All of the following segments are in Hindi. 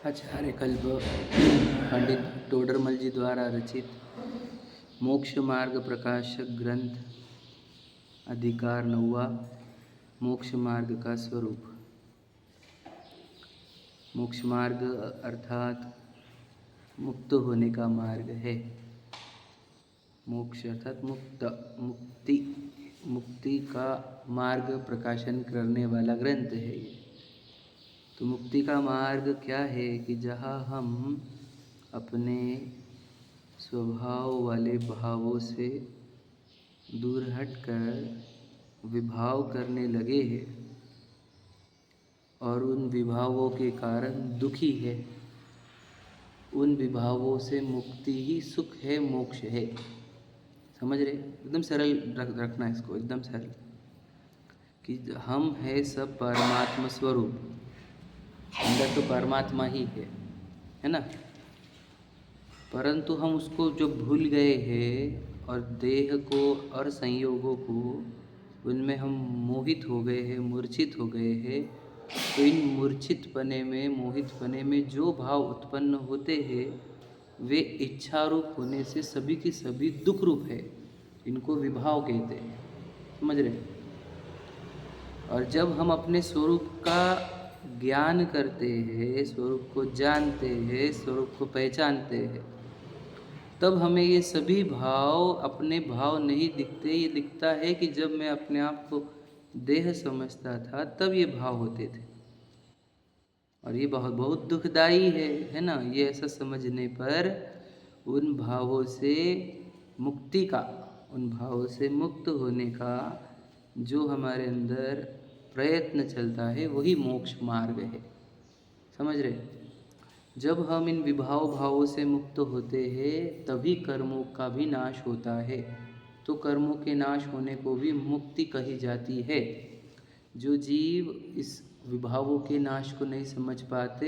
आचार्य कल्प पंडित टोडरमल जी द्वारा रचित मोक्ष मार्ग प्रकाशक ग्रंथ अधिकार 9वां मोक्ष मार्ग का स्वरूप। मोक्ष मार्ग अर्थात मुक्त होने का मार्ग है। मोक्ष अर्थात मुक्ति का मार्ग प्रकाशन करने वाला ग्रंथ है ये। तो मुक्ति का मार्ग क्या है कि जहाँ हम अपने स्वभाव वाले भावों से दूर हटकर विभाव करने लगे हैं और उन विभावों के कारण दुखी है। उन विभावों से मुक्ति ही सुख है, मोक्ष है। समझ रहे? एकदम सरल रखना इसको, एकदम सरल कि हम है सब परमात्मा स्वरूप, अंदर तो परमात्मा ही है ना। परंतु हम उसको जो भूल गए हैं और देह को और संयोगों को उनमें हम मोहित हो गए हैं, मूर्छित हो गए हैं। तो इन मूर्छितपने में, मोहितपने में जो भाव उत्पन्न होते हैं वे इच्छा रूप होने से सभी की सभी दुख रूप है। इनको विभाव कहते हैं। समझ रहे? और जब हम अपने स्वरूप का ज्ञान करते हैं, स्वरूप को जानते हैं, स्वरूप को पहचानते हैं, तब हमें ये सभी भाव अपने भाव नहीं दिखते। ये दिखता है कि जब मैं अपने आप को देह समझता था तब ये भाव होते थे। और ये बहुत बहुत दुखदाई है ना। ये ऐसा समझने पर उन भावों से मुक्ति का, उन भावों से मुक्त होने का जो हमारे अंदर प्रयत्न चलता है वही मोक्ष मार्ग है। समझ रहे? जब हम इन विभाव भावों से मुक्त होते हैं तभी कर्मों का भी नाश होता है। तो कर्मों के नाश होने को भी मुक्ति कही जाती है। जो जीव इस विभावों के नाश को नहीं समझ पाते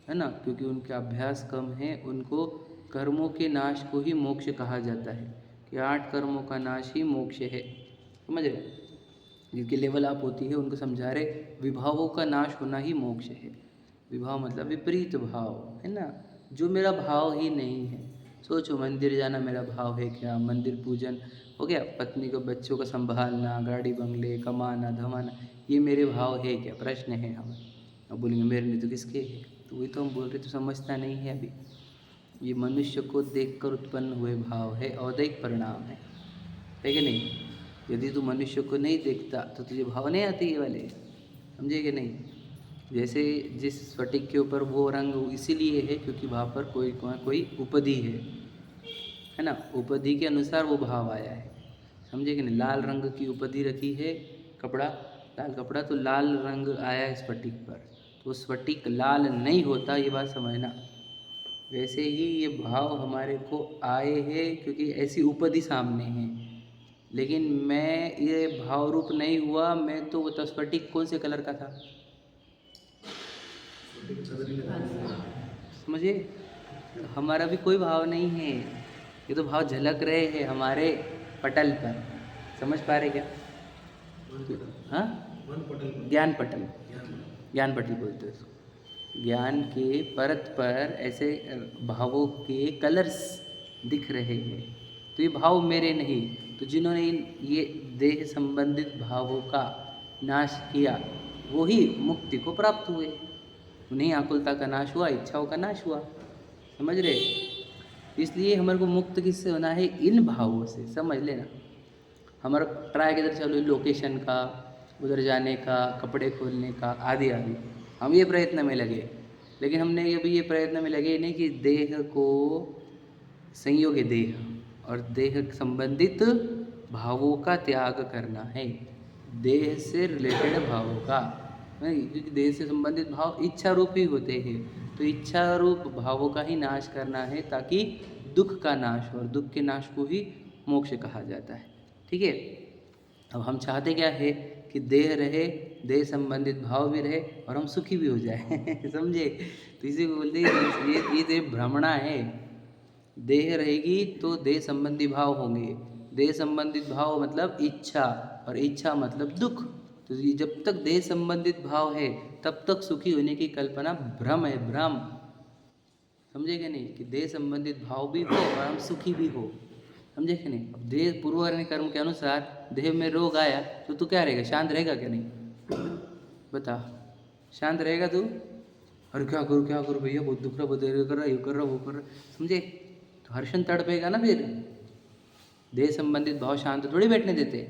है ना, क्योंकि उनका अभ्यास कम है, उनको कर्मों के नाश को ही मोक्ष कहा जाता है कि 8 कर्मों का नाश ही मोक्ष है। समझ रहे? जिनकी लेवल अप होती है उनको समझा रहे विभावों का नाश होना ही मोक्ष है। विभाव मतलब विपरीत भाव है ना, जो मेरा भाव ही नहीं है। सोचो, मंदिर जाना मेरा भाव है क्या? मंदिर पूजन हो गया, पत्नी को बच्चों को संभालना, गाड़ी बंगले, कमाना धमाना, ये मेरे भाव है क्या? प्रश्न है हमें। अब बोलेंगे मेरे लिए तो किसके है? तो वही तो हम बोल रहे, तो समझता नहीं है अभी। ये मनुष्य को देखकर उत्पन्न हुए भाव है, औदैहिक परिणाम है कि नहीं? यदि तू मनुष्य को नहीं देखता तो तुझे भाव नहीं आते ये वाले। समझे कि नहीं? जैसे जिस स्फटिक के ऊपर वो रंग इसीलिए है क्योंकि वहाँ पर कोई उपधि है ना, उपधि के अनुसार वो भाव आया है। समझे कि नहीं? लाल रंग की उपधि रखी है, कपड़ा, लाल कपड़ा, तो लाल रंग आया है स्फटिक पर। तो स्फटिक लाल नहीं होता, ये बात समझना। वैसे ही ये भाव हमारे को आए हैं क्योंकि ऐसी उपधि सामने है। लेकिन मैं ये भाव रूप नहीं हुआ। मैं तो वो स्फटिक कौन से कलर का था? समझिए, तो हमारा भी कोई भाव नहीं है। ये तो भाव झलक रहे हैं हमारे पटल पर। समझ पा रहे क्या? हाँ, ज्ञान पटल, ज्ञान पटल बोलते हैं उसको। ज्ञान के परत पर ऐसे भावों के कलर्स दिख रहे हैं। तो ये भाव मेरे नहीं। तो जिन्होंने ये देह संबंधित भावों का नाश किया वो ही मुक्ति को प्राप्त हुए। उन्हीं आकुलता का नाश हुआ, इच्छाओं का नाश हुआ। समझ रहे? इसलिए हमारे को मुक्त किससे होना है? इन भावों से। समझ लेना। हमारा ट्राई किधर चालू है? लोकेशन का, उधर जाने का, कपड़े खोलने का, आदि आदि। हम ये प्रयत्न में लगे, लेकिन हमने अभी ये प्रयत्न में लगे नहीं कि देह को, संयोग देह और देह संबंधित भावों का त्याग करना है। देह से रिलेटेड भावों का, क्योंकि देह से संबंधित भाव इच्छा रूप ही होते हैं। तो इच्छा रूप भावों का ही नाश करना है ताकि दुख का नाश हो, और दुख के नाश को ही मोक्ष कहा जाता है। ठीक है? अब हम चाहते क्या है कि देह रहे, देह संबंधित भाव भी रहे और हम सुखी भी हो जाए। समझे? तो इसी को बोलते हैं ये भ्रमणा है। देह रहेगी तो देह संबंधी भाव होंगे। देह संबंधित भाव मतलब इच्छा, और इच्छा मतलब दुख। तो ये जब तक देह संबंधित भाव है तब तक सुखी होने की कल्पना भ्रम है, भ्रम। समझे कि नहीं, कि देह संबंधित भाव भी हो और हम सुखी भी हो, समझे कि नहीं। अब देह पूर्व कर्म के अनुसार देह में रोग आया तो तू क्या रहेगा, शांत रहेगा क्या नहीं, बता, शांत रहेगा तू। अरे क्या करूँ भैया, बहुत दुख रहा, बहुत ये कर रहा, ये कर रहा, वो कर रहा, समझे, तो हर्षण तड़पेगा ना फिर। देह संबंधित भाव शांत थोड़ी बैठने देते।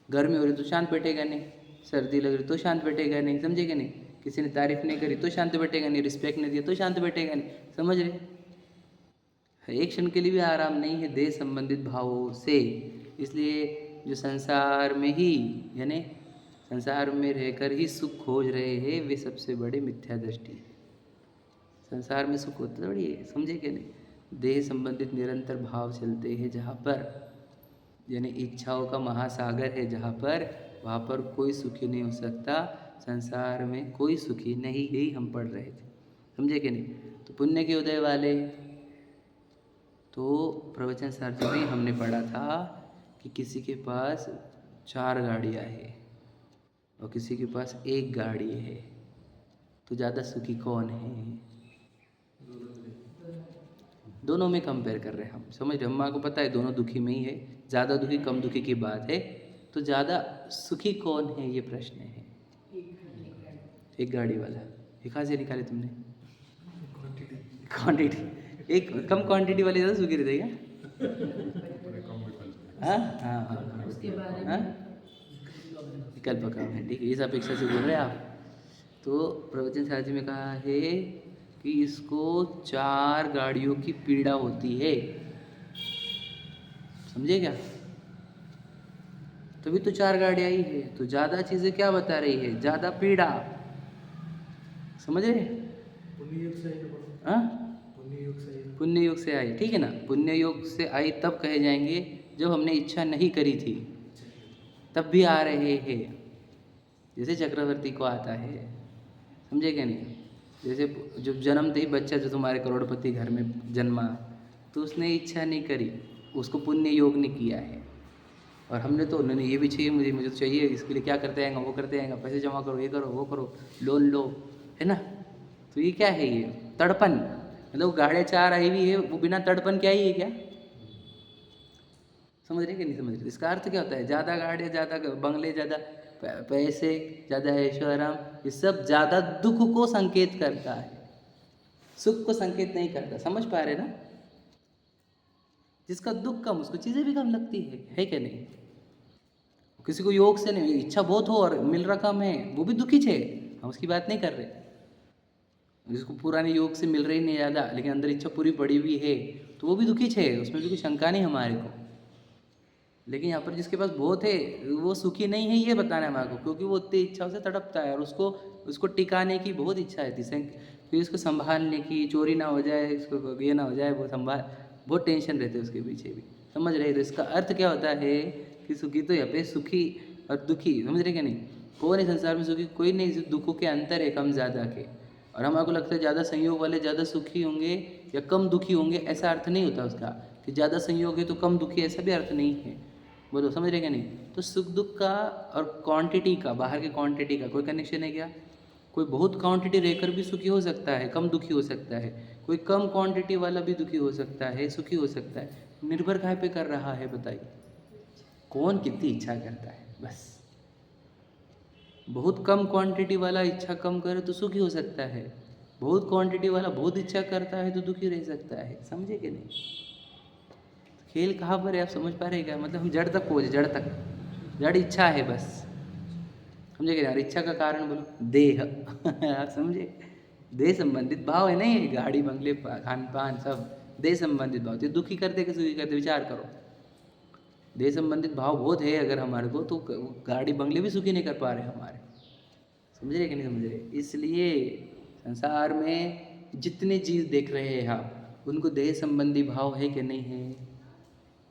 गर्मी हो रही तो शांत बैठेगा नहीं, सर्दी लग रही तो शांत बैठेगा नहीं, समझे कि नहीं, किसी ने तारीफ नहीं करी तो शांत बैठेगा नहीं, रिस्पेक्ट नहीं दिया तो शांत बैठेगा नहीं, समझ रहे। एक क्षण के लिए भी आराम नहीं है देह संबंधित भावों से। इसलिए जो संसार में ही, यानी संसार में रहकर ही सुख खोज रहे हैं, वे सबसे बड़े मिथ्या दृष्टि है। संसार में सुख होता थोड़ी है, समझे कि नहीं। देह संबंधित निरंतर भाव चलते हैं जहाँ पर, यानी इच्छाओं का महासागर है जहाँ पर, वहाँ पर कोई सुखी नहीं हो सकता। संसार में कोई सुखी नहीं, यही हम पढ़ रहे थे, समझे कि नहीं। तो पुण्य के उदय वाले, तो प्रवचन सारथी में हमने पढ़ा था कि किसी के पास 4 गाड़ियाँ हैं और किसी के पास 1 गाड़ी है, तो ज़्यादा सुखी कौन है। दोनों में कंपेयर कर रहे हैं हम, समझ रहे। अम्मा को पता है दोनों दुखी में ही है, ज़्यादा दुखी कम दुखी की बात है, तो ज़्यादा सुखी कौन है ये प्रश्न है। 1 गाड़ी वाला। ये कहाँ से निकाले तुमने, क्वांटिटी, एक कम क्वांटिटी वाले ज़्यादा सुखी रहते क्या। हाँ हाँ हाँ, उसके बारे हाँ, में विकल्प कम है, ठीक है, इस अपेक्षा से बोल रहे हैं आप। तो प्रवचन सारथी में कहा है कि इसको 4 गाड़ियों की पीड़ा होती है, समझे क्या। तभी तो 4 गाड़ियाँ ही है, तो ज़्यादा चीज़ें क्या बता रही है, ज़्यादा पीड़ा, समझ रहे। हाँ, पुण्य योग से आई, ठीक है ना। पुण्य योग से आई तब कहे जाएंगे जब हमने इच्छा नहीं करी थी, तब भी आ रहे हैं। जैसे चक्रवर्ती को आता है, समझे क्या नहीं। जैसे जब जन्मते ही बच्चा जो तुम्हारे करोड़पति घर में जन्मा, तो उसने इच्छा नहीं करी, उसको पुण्य योग ने किया है। और हमने तो, उन्होंने ये भी चाहिए, मुझे तो चाहिए, इसके लिए क्या करते आएंगे, वो करते आएंगे, पैसे जमा करो, ये करो, वो करो, लोन लो, है ना। तो ये क्या है, ये तड़पन, मतलब गाड़ियाँ 4 आई हुई है, वो बिना तड़पन क्या ही है क्या, समझ रहे कि नहीं समझ रहे। इसका अर्थ क्या होता है, ज़्यादा गाड़ियाँ, ज़्यादा बंगले, ज़्यादा पैसे, ज़्यादा ऐशोआराम, ये सब ज़्यादा दुख को संकेत करता है, सुख को संकेत नहीं करता, समझ पा रहे ना। जिसका दुख कम उसको चीज़ें भी कम लगती है क्या नहीं। किसी को योग से नहीं, इच्छा बहुत हो और मिल रहा कम है, वो भी दुखी है, हम उसकी बात नहीं कर रहे। जिसको पुराने योग से मिल रही नहीं ज़्यादा, लेकिन अंदर इच्छा पूरी पड़ी हुई है, तो वो भी दुखी है, उसमें भी कोई शंका नहीं हमारे को। लेकिन यहाँ पर जिसके पास बहुत है वो सुखी नहीं है, ये बताना है हमारे को, क्योंकि वो उतनी इच्छाओं से तड़पता है और उसको टिकाने की बहुत इच्छा है, फिर उसको संभालने की, चोरी ना हो जाए, इसको ये ना हो जाए, वो संभाल, बहुत टेंशन रहते हैं उसके पीछे भी, समझ रहे। तो इसका अर्थ क्या होता है कि सुखी तो यहाँ पे सुखी और दुखी, समझ रहे क्या नहीं। कौन है संसार में सुखी, कोई नहीं, दुखों के अंतर है कम ज़्यादा के। और हमारे को लगता है ज़्यादा संयोग वाले ज़्यादा सुखी होंगे या कम दुखी होंगे, ऐसा अर्थ नहीं होता उसका, कि ज़्यादा संयोग है तो कम दुखी, ऐसा भी अर्थ नहीं है। बोलो समझ रहे क्या नहीं। तो सुख दुख का और क्वांटिटी का, बाहर के क्वांटिटी का कोई कनेक्शन है क्या। कोई बहुत क्वांटिटी रहकर भी सुखी हो सकता है, कम दुखी हो सकता है, कोई कम क्वांटिटी वाला भी दुखी हो सकता है, सुखी हो सकता है। निर्भर काहे पे कर रहा है बताइए, कौन कितनी इच्छा करता है, बस। बहुत कम क्वांटिटी वाला इच्छा कम करे तो सुखी हो सकता है, बहुत क्वांटिटी वाला बहुत इच्छा करता है तो दुखी रह सकता है, समझे कि नहीं। खेल कहाँ पर है, आप समझ पा रहे हैं क्या। मतलब हम जड़ तक पहुँचे, जड़ तक, जड़ इच्छा है बस, समझे क्या। यार इच्छा का कारण बोलो, देह आप समझे, देह संबंधित भाव है नहीं, गाड़ी बंगले खान पान सब देह संबंधित भाव। तो दुखी करते कि सुखी करते, विचार करो। देह संबंधित भाव बहुत है अगर हमारे को, तो गाड़ी बंगले भी सुखी नहीं कर पा रहे हमारे, समझ रहे कि नहीं समझ रहे। इसलिए संसार में जितने चीज़ देख रहे हैं आप, उनको देह संबंधी भाव है कि नहीं है,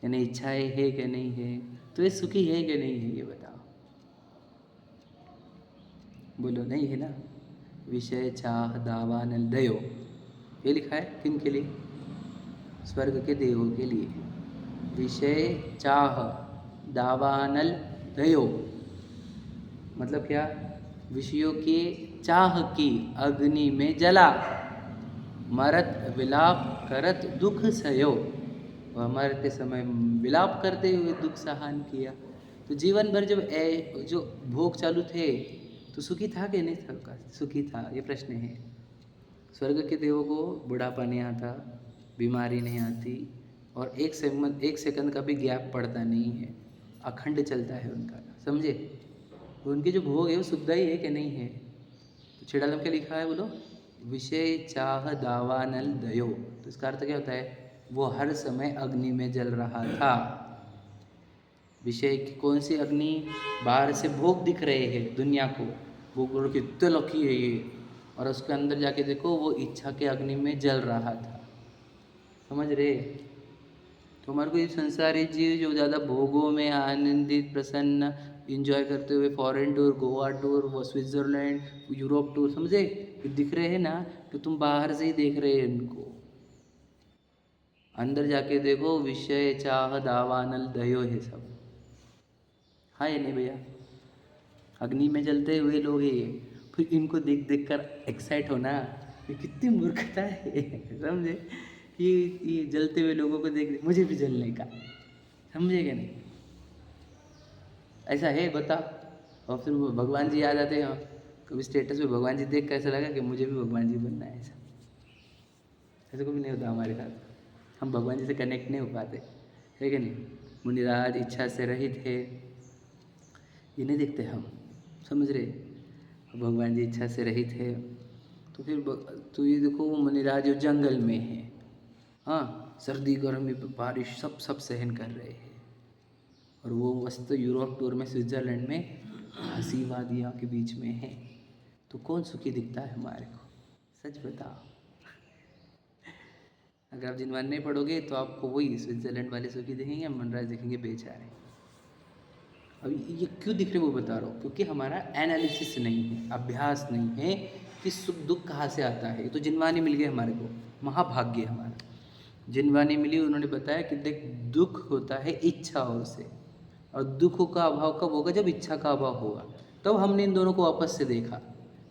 यानी इच्छाएं है कि नहीं है, तो ये सुखी है कि नहीं है, ये बताओ। बोलो नहीं है ना। विषय चाह दावा नल दयो, ये लिखा है किन के लिए, स्वर्ग के देवों के लिए। विषय चाह दावानल दयो, मतलब क्या, विषयों के चाह की अग्नि में जला, मरत विलाप करत दुख सयो, और मरते समय विलाप करते हुए दुख सहन किया। तो जीवन भर जब जो भोग चालू थे तो सुखी था कि नहीं था? सुखी था, ये प्रश्न है। स्वर्ग के देवों को बुढ़ापा नहीं आता, बीमारी नहीं आती, और एक सेकंड का भी गैप पड़ता नहीं है, अखंड चलता है उनका, समझे? तो उनके जो भोग है वो सुखदायी है कि नहीं है? तो छेड़ालम क्या लिखा है बोलो? विषय चाह दावानल दयो। तो इसका अर्थ क्या होता है? वो हर समय अग्नि में जल रहा था। विषय की कौन सी अग्नि? बाहर से भोग दिख रहे हैं दुनिया को, वो बोलो कितने लकी है ये, और उसके अंदर जाके देखो वो इच्छा के अग्नि में जल रहा था। समझ रहे? तो हमारे को ये संसारी जीव जो ज़्यादा भोगों में आनंदित, प्रसन्न, इंजॉय करते हुए फॉरेन टूर, गोवा टूर, वो स्विट्ज़रलैंड, यूरोप टूर, समझे? ये दिख रहे हैं ना, तो तुम बाहर से ही देख रहे हैं इनको। अंदर जाके देखो, विषय चाह दावानल दयो है सब। हाँ या नहीं भैया? अग्नि में जलते हुए लोग ये, फिर इनको देख देख कर एक्साइट होना, ये कितनी मूर्खता है। समझे? ये जलते हुए लोगों को देख मुझे भी जलने का, समझे क्या नहीं? ऐसा है बता। और फिर वो भगवान जी आ जाते हैं, कभी स्टेटस पे भगवान जी देख कैसा लगा कि मुझे भी भगवान जी बनना है। ऐसा कभी नहीं होता हमारे साथ, हम भगवान जी से कनेक्ट नहीं हो पाते, है कि नहीं? मुनिराज इच्छा से रहित है, ये नहीं देखते हम, समझ रहे? भगवान जी इच्छा से रहित है, तो फिर तो ये देखो वो मुनिराज जो जंगल में है, हाँ, सर्दी गर्मी बारिश सब सब सहन कर रहे हैं, और वो मस्त यूरोप टूर में स्विट्ज़रलैंड में हंसी वादियाँ के बीच में है। तो कौन सुखी दिखता है हमारे को? सच बताओ। अगर आप जिनवान नहीं पढ़ोगे तो आपको वही स्विट्ज़रलैंड वाले सुखी दिखेंगे, मनराज दिखेंगे बेचारे। अब ये क्यों दिख रहे वो बता रहा हूँ, क्योंकि हमारा एनालिसिस नहीं है, अभ्यास नहीं है कि सुख दुख कहाँ से आता है। तो जिनवानी मिल गए हमारे को, महाभाग्य हमारा। जिनवानी मिली, उन्होंने बताया कि देख, दुख होता है इच्छाओं से, और दुख का अभाव कब होगा? जब इच्छा का अभाव होगा। तब हमने इन दोनों को वापस से देखा।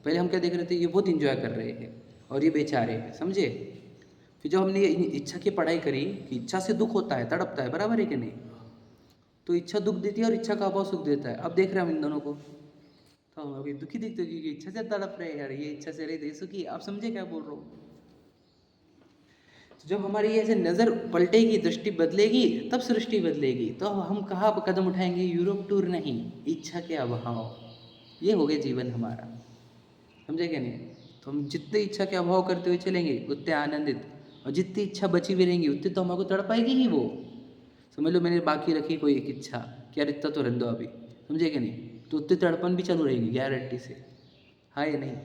पहले हम क्या देख रहे थे? ये बहुत इंजॉय कर रहे हैं और ये बेचारे हैं, समझे? फिर जब हमने ये इच्छा की पढ़ाई करी कि इच्छा से दुख होता है, तड़पता है, बराबर है कि नहीं? तो इच्छा दुख देती है और इच्छा का अभाव सुख देता है। अब देख रहे हैं हम इन दोनों को, तो हम अभी दुखी दिखते हैं क्योंकि इच्छा से तड़प रहे हैं यार, ये इच्छा से रहे थे सुखी। आप समझे क्या बोल रहा हूँ? जब हमारी ऐसे नज़र पलटेगी, दृष्टि बदलेगी, तब सृष्टि बदलेगी। तो हम कहाँ कदम उठाएंगे? यूरोप टूर नहीं, इच्छा के अभाव। ये हो गया जीवन हमारा, समझे क्या नहीं? तो हम जितने इच्छा के अभाव करते हुए चलेंगे उतने आनंदित, और जितनी इच्छा बची हुई रहेंगी उतनी तो हमको तड़पाएगी ही वो। समझ लो मैंने बाकी रखी कोई एक इच्छा कि यार इतना तो रहने दो अभी, समझे क्या नहीं? तो उतनी तड़पन भी चालू रहेगी गारंटी से। हाँ या नहीं?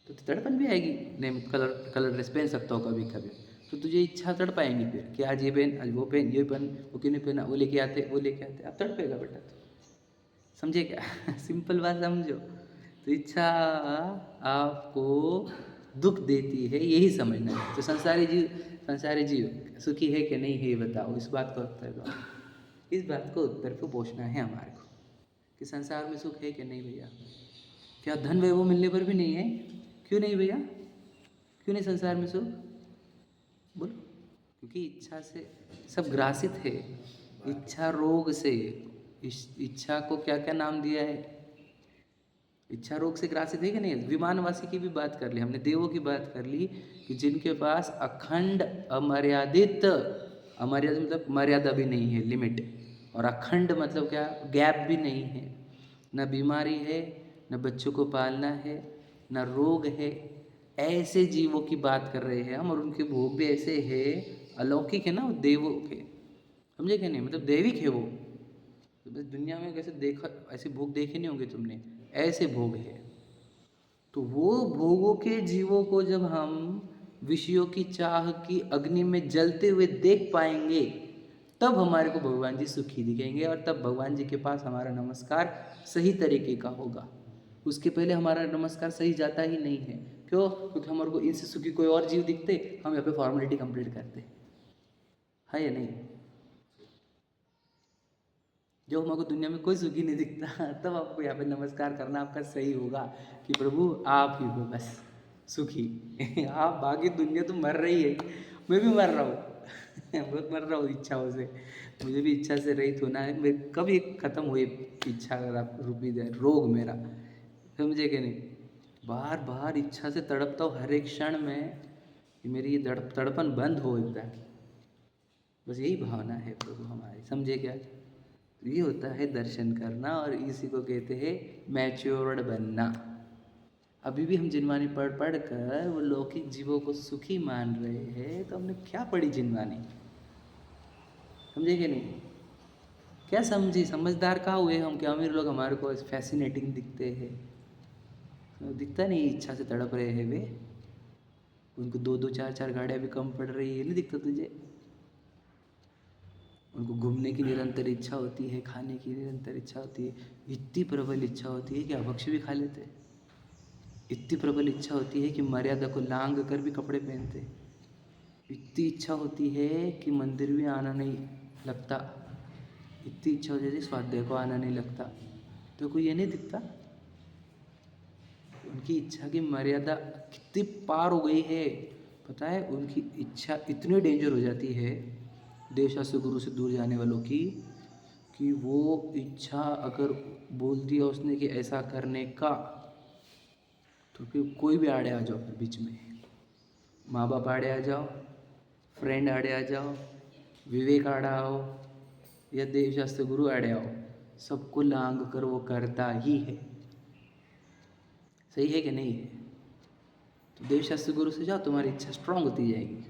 तो तड़पन भी आएगी। नहीं, कलर कलर ड्रेस पहन सकता हूँ कभी कभी, तो तुझे इच्छा तड़पाएंगी फिर कि आज ये पहन, आज वो पहन, ये पहन, वो क्यों नहीं पहना, वो लेके आते, वो लेके आते, अब तड़पेगा बेटा तो। समझे क्या? सिंपल बात समझो। तो इच्छा आपको दुख देती है, यही समझना है। तो संसारी जीव सुखी है कि नहीं है, ये बताओ। इस बात का उत्तर दो। इस बात को उत्तर को पूछना है हमारे को कि संसार में सुख है कि नहीं भैया? क्या धन वैभव मिलने पर भी नहीं है? क्यों नहीं भैया? क्यों नहीं संसार में सुख? बोलो। क्योंकि इच्छा से सब ग्रासित है, इच्छा रोग से। इस इच्छा को क्या क्या नाम दिया है? इच्छा रोग से ग्रासित है कि नहीं? विमानवासी की भी बात कर ली हमने, देवों की बात कर ली कि जिनके पास अखंड अमर्यादित, अमर्यादित मतलब मर्यादा भी नहीं है, लिमिट, और अखंड मतलब क्या? गैप भी नहीं है। न बीमारी है, न बच्चों को पालना है, न रोग है। ऐसे जीवों की बात कर रहे हैं हम, और उनके भोग भी ऐसे है, अलौकिक है ना, वो देवों के, समझे क्या नहीं? मतलब दैविक है वो। तो बस दुनिया में कैसे देखा, ऐसे भोग देखे नहीं होंगे तुमने, ऐसे भोग है। तो वो भोगों के जीवों को जब हम विषयों की चाह की अग्नि में जलते हुए देख पाएंगे, तब हमारे को भगवान जी सुखी दिखेंगे, और तब भगवान जी के पास हमारा नमस्कार सही तरीके का होगा। उसके पहले हमारा नमस्कार सही जाता ही नहीं है। क्यों? क्योंकि हमारे को इनसे सुखी कोई और जीव दिखते, हम यहाँ पे फॉर्मेलिटी कंप्लीट करते, है या नहीं? जो हमको दुनिया में कोई सुखी नहीं दिखता, तब आपको यहाँ पे नमस्कार करना आपका सही होगा कि प्रभु आप ही हो बस। सुखी। हाँ, बाकी दुनिया तो मर रही है, मैं भी मर रहा हूँ। बहुत मर रहा हूँ इच्छाओं से। मुझे भी इच्छा से रहित होना है। मैं कब ये खत्म हुई इच्छा रूपी रोग मेरा, समझे कि नहीं? बार बार इच्छा से तड़पता हूँ हर एक क्षण में कि मेरी ये तड़पन बंद हो एक बार। बस यही भावना है प्रभु हमारी, समझे क्या? तो ये होता है दर्शन करना, और इसी को कहते हैं मैच्योर्ड बनना। अभी भी हम जिनवानी पढ़ पढ़ कर वो लौकिक जीवों को सुखी मान रहे हैं, तो हमने क्या पढ़ी जिनवानी, समझे कि नहीं? क्या समझी? समझदार कहाँ हुए हम कि अमीर लोग हमारे को फैसिनेटिंग दिखते हैं? तो दिखता नहीं इच्छा से तड़प रहे हैं वे, उनको दो दो चार चार गाड़ियाँ भी कम पड़ रही है, नहीं दिखता तुझे? उनको घूमने की निरंतर इच्छा होती है, खाने की निरंतर इच्छा होती है, इतनी प्रबल इच्छा होती है कि अभक्ष्य भी खा लेते। इतनी प्रबल इच्छा होती है कि मर्यादा को लांघ कर भी कपड़े पहनते। इतनी इच्छा होती है कि मंदिर भी आना नहीं लगता। इतनी इच्छा होती है स्वाध्याय को आना नहीं लगता। तो कोई ये नहीं दिखता? उनकी इच्छा की मर्यादा कितनी पार हो गई है, पता है? उनकी इच्छा इतनी डेंजर हो जाती है देश शास्त्र गुरु से दूर जाने वालों की, कि वो इच्छा अगर बोल दिया उसने कि ऐसा करने का, तो फिर कोई भी आड़े आ जाओ, फिर बीच में माँ बाप आड़े आ जाओ, फ्रेंड आड़े आ जाओ, विवेक आड़ा आओ, या देश शास्त्र गुरु आड़े आओ, सबको लांघ कर वो करता ही है। सही है कि नहीं है? तो देव शास्त्र गुरु से जाओ, तुम्हारी इच्छा स्ट्रांग होती जाएगी,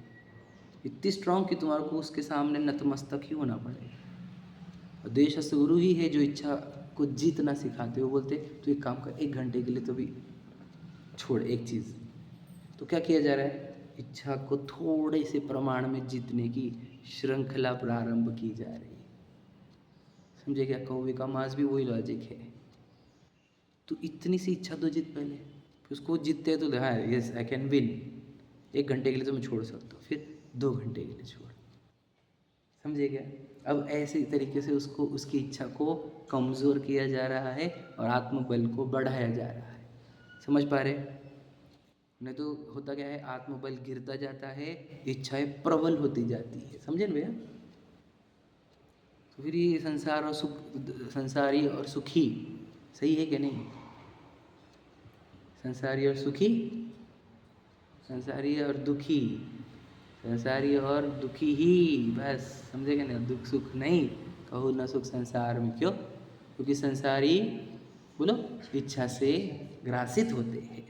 इतनी स्ट्रांग कि तुम्हारे को उसके सामने नतमस्तक ही होना पड़ेगा। और देव शास्त्र गुरु ही है जो इच्छा को जीतना सिखाते। वो बोलते तो एक काम कर, 1 घंटे के लिए तो भी छोड़ एक चीज़। तो क्या किया जा रहा है? इच्छा को थोड़े से प्रमाण में जीतने की श्रृंखला प्रारंभ की जा रही है, समझे क्या? कौवे का मांस भी वही लॉजिक है। तो इतनी सी इच्छा तो जीत पहले, फिर उसको जीतते हैं तो हाँ यस आई कैन विन। 1 घंटे के लिए तो मैं छोड़ सकता हूँ, फिर 2 घंटे के लिए छोड़, समझे क्या? अब ऐसे तरीके से उसको उसकी इच्छा को कमज़ोर किया जा रहा है और आत्मबल को बढ़ाया जा रहा है। समझ पा रहे? नहीं तो होता क्या है, आत्मबल गिरता जाता है, इच्छाएं प्रबल होती जाती है, समझे ना भैया? तो फिर ये संसार और सुख, संसारी और सुखी, सही है कि नहीं? संसारी और सुखी, संसारी और दुखी, संसारी और दुखी ही, बस, समझे क्या? नहीं, दुख सुख नहीं, कहो ना सुख संसार में। क्यों? क्योंकि संसारी बोलो इच्छा से ग्रासित होते हैं,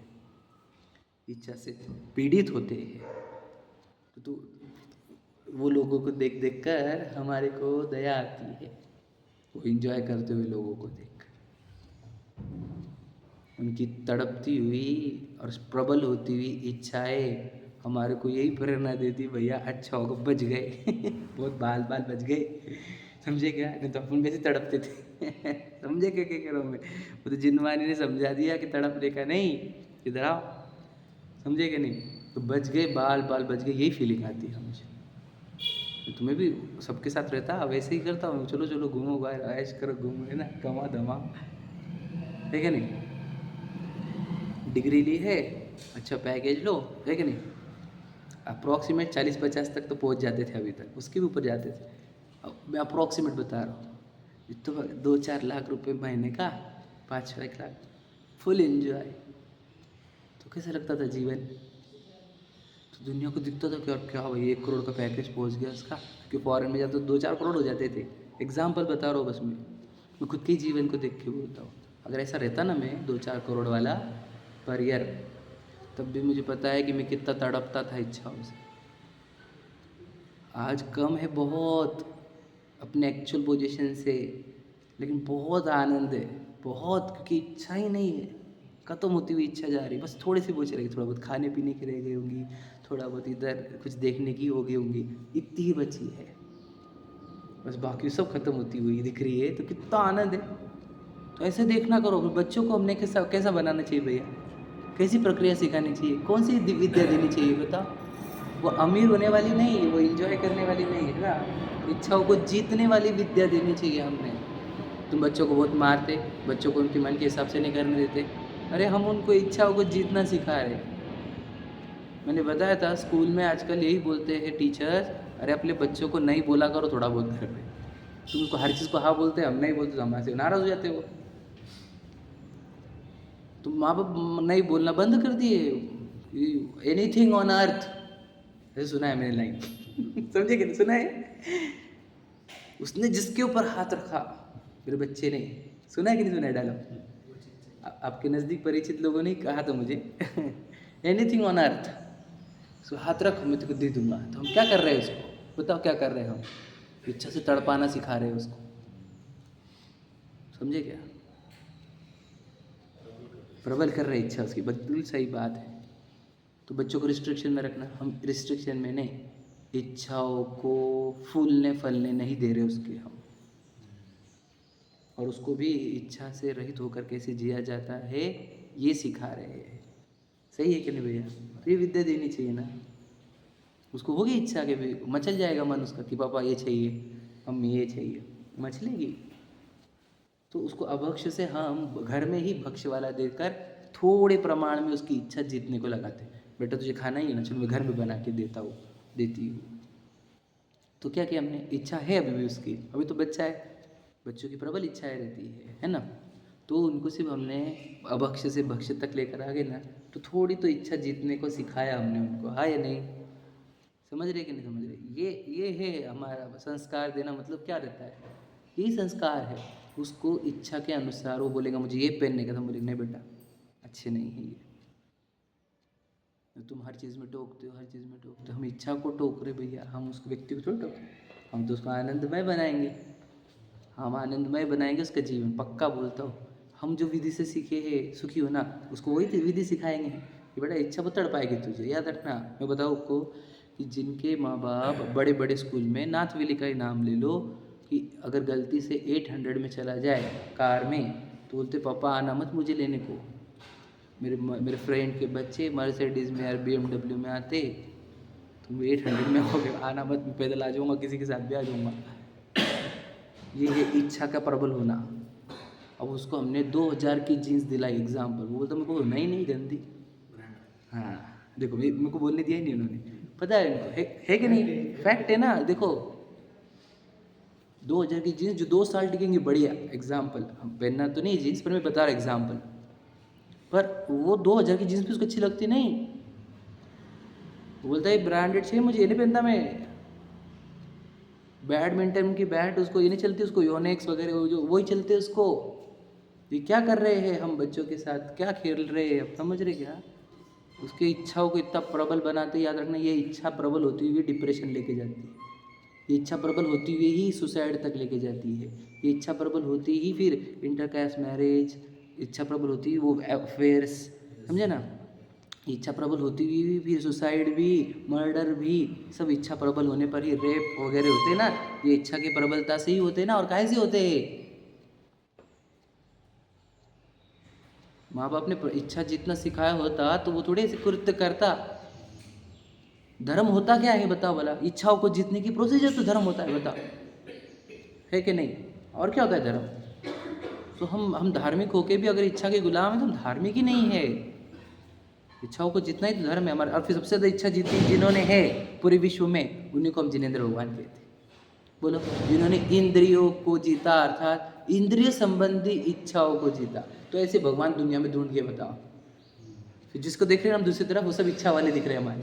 इच्छा से पीड़ित होते हैं। तो वो लोगों को देख देख कर हमारे को दया आती है, वो एंजॉय करते हुए लोगों को देख, उनकी तड़पती हुई और प्रबल होती हुई इच्छाएं हमारे को यही प्रेरणा देती, भैया अच्छा होगा, बच गए। बहुत बाल बाल बच गए, समझे क्या? नहीं तो अपन वैसे तड़पते थे। समझे क्या कह रहा हूँ मैं? वो तो जिनवानी ने समझा दिया कि तड़पने का नहीं, इधर आओ, समझे क्या नहीं? तो बच गए, बाल बाल बच गए, यही फीलिंग आती है मुझे। तो तुम्हें भी सबके साथ रहता वैसे ही करता हूँ, चलो चलो घूमो बाहर, ऐश करो, घूमो, है ना, कमा धमा, है क्या नहीं? डिग्री ली है, अच्छा पैकेज लो, है कि नहीं? अप्रॉक्सीमेट 40-50 तक तो पहुंच जाते थे अभी तक, उसके भी ऊपर जाते थे। अब मैं अप्रॉक्सीमेट बता रहा हूँ, तो 2-4 लाख रुपए महीने का, 5-6 लाख, फुल एंजॉय। तो कैसा लगता था जीवन? तो दुनिया को दिखता था क्या क्या भाई 1 करोड़ का पैकेज पहुँच गया उसका, क्योंकि फॉरेन में जाते तो 2-4 करोड़ हो जाते थे। एग्जाम्पल बता रहा हूँ बस, मैं खुद के जीवन को देख के बोलता हूँ। अगर ऐसा रहता ना मैं 2-4 करोड़ वाला पर ईयर, तब भी मुझे पता है कि मैं कितना तड़पता था इच्छाओं से। आज कम है बहुत अपने एक्चुअल पोजीशन से, लेकिन बहुत आनंद है, बहुत, क्योंकि इच्छा ही नहीं है, खत्म होती हुई इच्छा जा रही, बस थोड़ी सी बच रही, थोड़ा बहुत खाने पीने की रह गई होंगी, थोड़ा बहुत इधर कुछ देखने की हो गई होंगी, इतनी ही बची है बस, बाकी सब खत्म होती हुई दिख रही है। तो कितना आनंद है। तो ऐसे देखना करो। बच्चों को हमने कैसा कैसा बनाना चाहिए भैया? कैसी प्रक्रिया सिखानी चाहिए? कौन सी विद्या देनी चाहिए बताओ? वो अमीर होने वाली नहीं, वो एंजॉय करने वाली नहीं है ना, इच्छाओं को जीतने वाली विद्या देनी चाहिए हमने। तुम बच्चों को बहुत मारते, बच्चों को उनके मन के हिसाब से नहीं करने देते, अरे हम उनको इच्छाओं को जीतना सिखा रहे, मैंने बताया था स्कूल में आजकल यही बोलते हैं टीचर्स, अरे अपने बच्चों को नहीं बोला करो थोड़ा बहुत घर पे। तुम उसको हर चीज़ को हाँ बोलते हैं, हम नहीं बोलते तो हमारे से नाराज़ हो जाते हो। तो माँ बाप नहीं बोलना बंद कर दिए। एनीथिंग ऑन अर्थ, ऐसे सुना है मैंने लाइन समझे कि नहीं सुना है? उसने जिसके ऊपर हाथ रखा, मेरे बच्चे ने, सुना है कि नहीं सुना है डायलॉग? आपके नज़दीक परिचित लोगों ने कहा था मुझे एनीथिंग ऑन अर्थ, उसको हाथ रख मैं तेको दे दूंगा। तो हम क्या कर रहे हैं उसको, बताओ क्या कर रहे हैं हम? इच्छा से तड़पाना सिखा रहे हैं उसको, समझे क्या? प्रबल कर रहे इच्छा उसकी, बिल्कुल सही बात है। तो बच्चों को रिस्ट्रिक्शन में रखना, हम रिस्ट्रिक्शन में नहीं, इच्छाओं को फूलने फलने नहीं दे रहे उसके हम, और उसको भी इच्छा से रहित होकर कैसे जिया जाता है ये सिखा रहे हैं। सही है कि नहीं भैया? ये विद्या देनी चाहिए ना उसको। होगी इच्छा के भी मचल जाएगा मन उसका कि पापा ये चाहिए, मम्मी ये चाहिए, मचलेगी। तो उसको अभक्ष्य से हम घर में ही भक्ष्य वाला देकर थोड़े प्रमाण में उसकी इच्छा जीतने को लगाते हैं। बेटा तुझे खाना ही है ना, चलो मैं घर में बना के देता हूँ, देती हूँ। तो क्या किया हमने, इच्छा है अभी भी उसकी, अभी तो बच्चा है, बच्चों की प्रबल इच्छाएं रहती है ना। तो उनको सिर्फ हमने अभक्ष्य से भक्ष्य तक लेकर आ गए ना, तो थोड़ी तो इच्छा जीतने को सिखाया हमने उनको, हाँ या नहीं? समझ रहे कि नहीं समझ रहे? ये है हमारा संस्कार देना, मतलब क्या रहता है, यही संस्कार है। उसको इच्छा के अनुसार वो बोलेगा मुझे ये पहनने का, तो बोलेगा नहीं बेटा अच्छे नहीं है ये। तुम हर चीज़ में टोकते हो, हर चीज़ में टोकते हो। हम इच्छा को टोक रहे भैया, हम उसको व्यक्ति को थोड़ी टोक रहे, हम तो उसको आनंदमय बनाएंगे। हम आनंदमय बनाएंगे उसका जीवन, पक्का बोलता हूँ। हम जो विधि से सीखे हैं सुखी हो ना, उसको वही विधि सिखाएंगे कि बेटा इच्छा बहुत तड़पाएगी तुझे, याद रखना। मैं बताऊँ आपको कि जिनके माँ बाप बड़े बड़े स्कूल में, नाथवेली का ही नाम ले लो, कि अगर गलती से 800 में चला जाए कार में, तो बोलते पापा आना मत मुझे लेने को। मेरे फ्रेंड के बच्चे मर्सिडीज़ में या BMW में आते, तुम 800 में हो गए, आना मत, मैं पैदल आ जाऊँगा, किसी के साथ भी आ जाऊँगा। ये है इच्छा का प्रबल होना। अब उसको हमने 2000 की जीन्स दिलाई एग्जाम्पल, वो बोलता मेरे को नहीं गंदी। हाँ देखो मेरे को बोलने दिया ही नहीं उन्होंने, पता है इनको, है कि नहीं? फैक्ट है ना। देखो 2000 की जीन्स जो 2 साल टिकेंगी, बढ़िया एग्जाम्पल। हम पहनना तो नहीं जीन्स, पर मैं बता रहा एग्जाम्पल। पर वो 2000 की जीन्स भी उसको अच्छी लगती नहीं, वो बोलता है ब्रांडेड चाहिए मुझे, ये नहीं पहनता मैं। बैडमिंटन की बैट उसको ये नहीं चलती, उसको योनेक्स वगैरह जो वही चलते उसको। ये क्या कर रहे हैं हम बच्चों के साथ, क्या खेल रहे हैं, अब समझ रहे क्या? उसकी इच्छाओं को इतना प्रबल बनाते, याद रखना ये इच्छा प्रबल होती हुई डिप्रेशन लेके जाती है, ये इच्छा प्रबल होती हुई ही सुसाइड तक लेके जाती है, ये इच्छा प्रबल होती ही फिर इंटरकास्ट मैरिज, इच्छा प्रबल होती ही वो अफेयर्स, समझे ना? इच्छा प्रबल होती हुई भी फिर सुसाइड भी, मर्डर भी, सब इच्छा प्रबल होने पर ही, रेप वगैरह होते हैं ना, ये इच्छा की प्रबलता से ही होते हैं ना, और काहे से होते हैं? माँ बाप ने इच्छा जितना सिखाया होता तो वो थोड़े से कृत्य करता। धर्म होता क्या है बताओ भला? इच्छाओं को जीतने की प्रोसीजर तो धर्म होता है, बताओ है कि नहीं? और क्या होता है धर्म? तो हम धार्मिक होके भी अगर इच्छा के गुलाम हैं तो हम धार्मिक ही नहीं है। इच्छाओं को जितना ही तो धर्म है हमारा। और फिर सबसे ज़्यादा इच्छा जीती जिन्होंने है पूरे विश्व में, उन्हीं को हम जिनेंद्र भगवान कहते हैं। बोलो, जिन्होंने इंद्रियों को जीता, अर्थात इंद्रिय संबंधी इच्छाओं को जीता। तो ऐसे भगवान दुनिया में ढूंढ के बताओ, फिर जिसको देख रहे हैं हम दूसरी तरफ, वो सब इच्छा वाले दिख रहे हैं हमारे।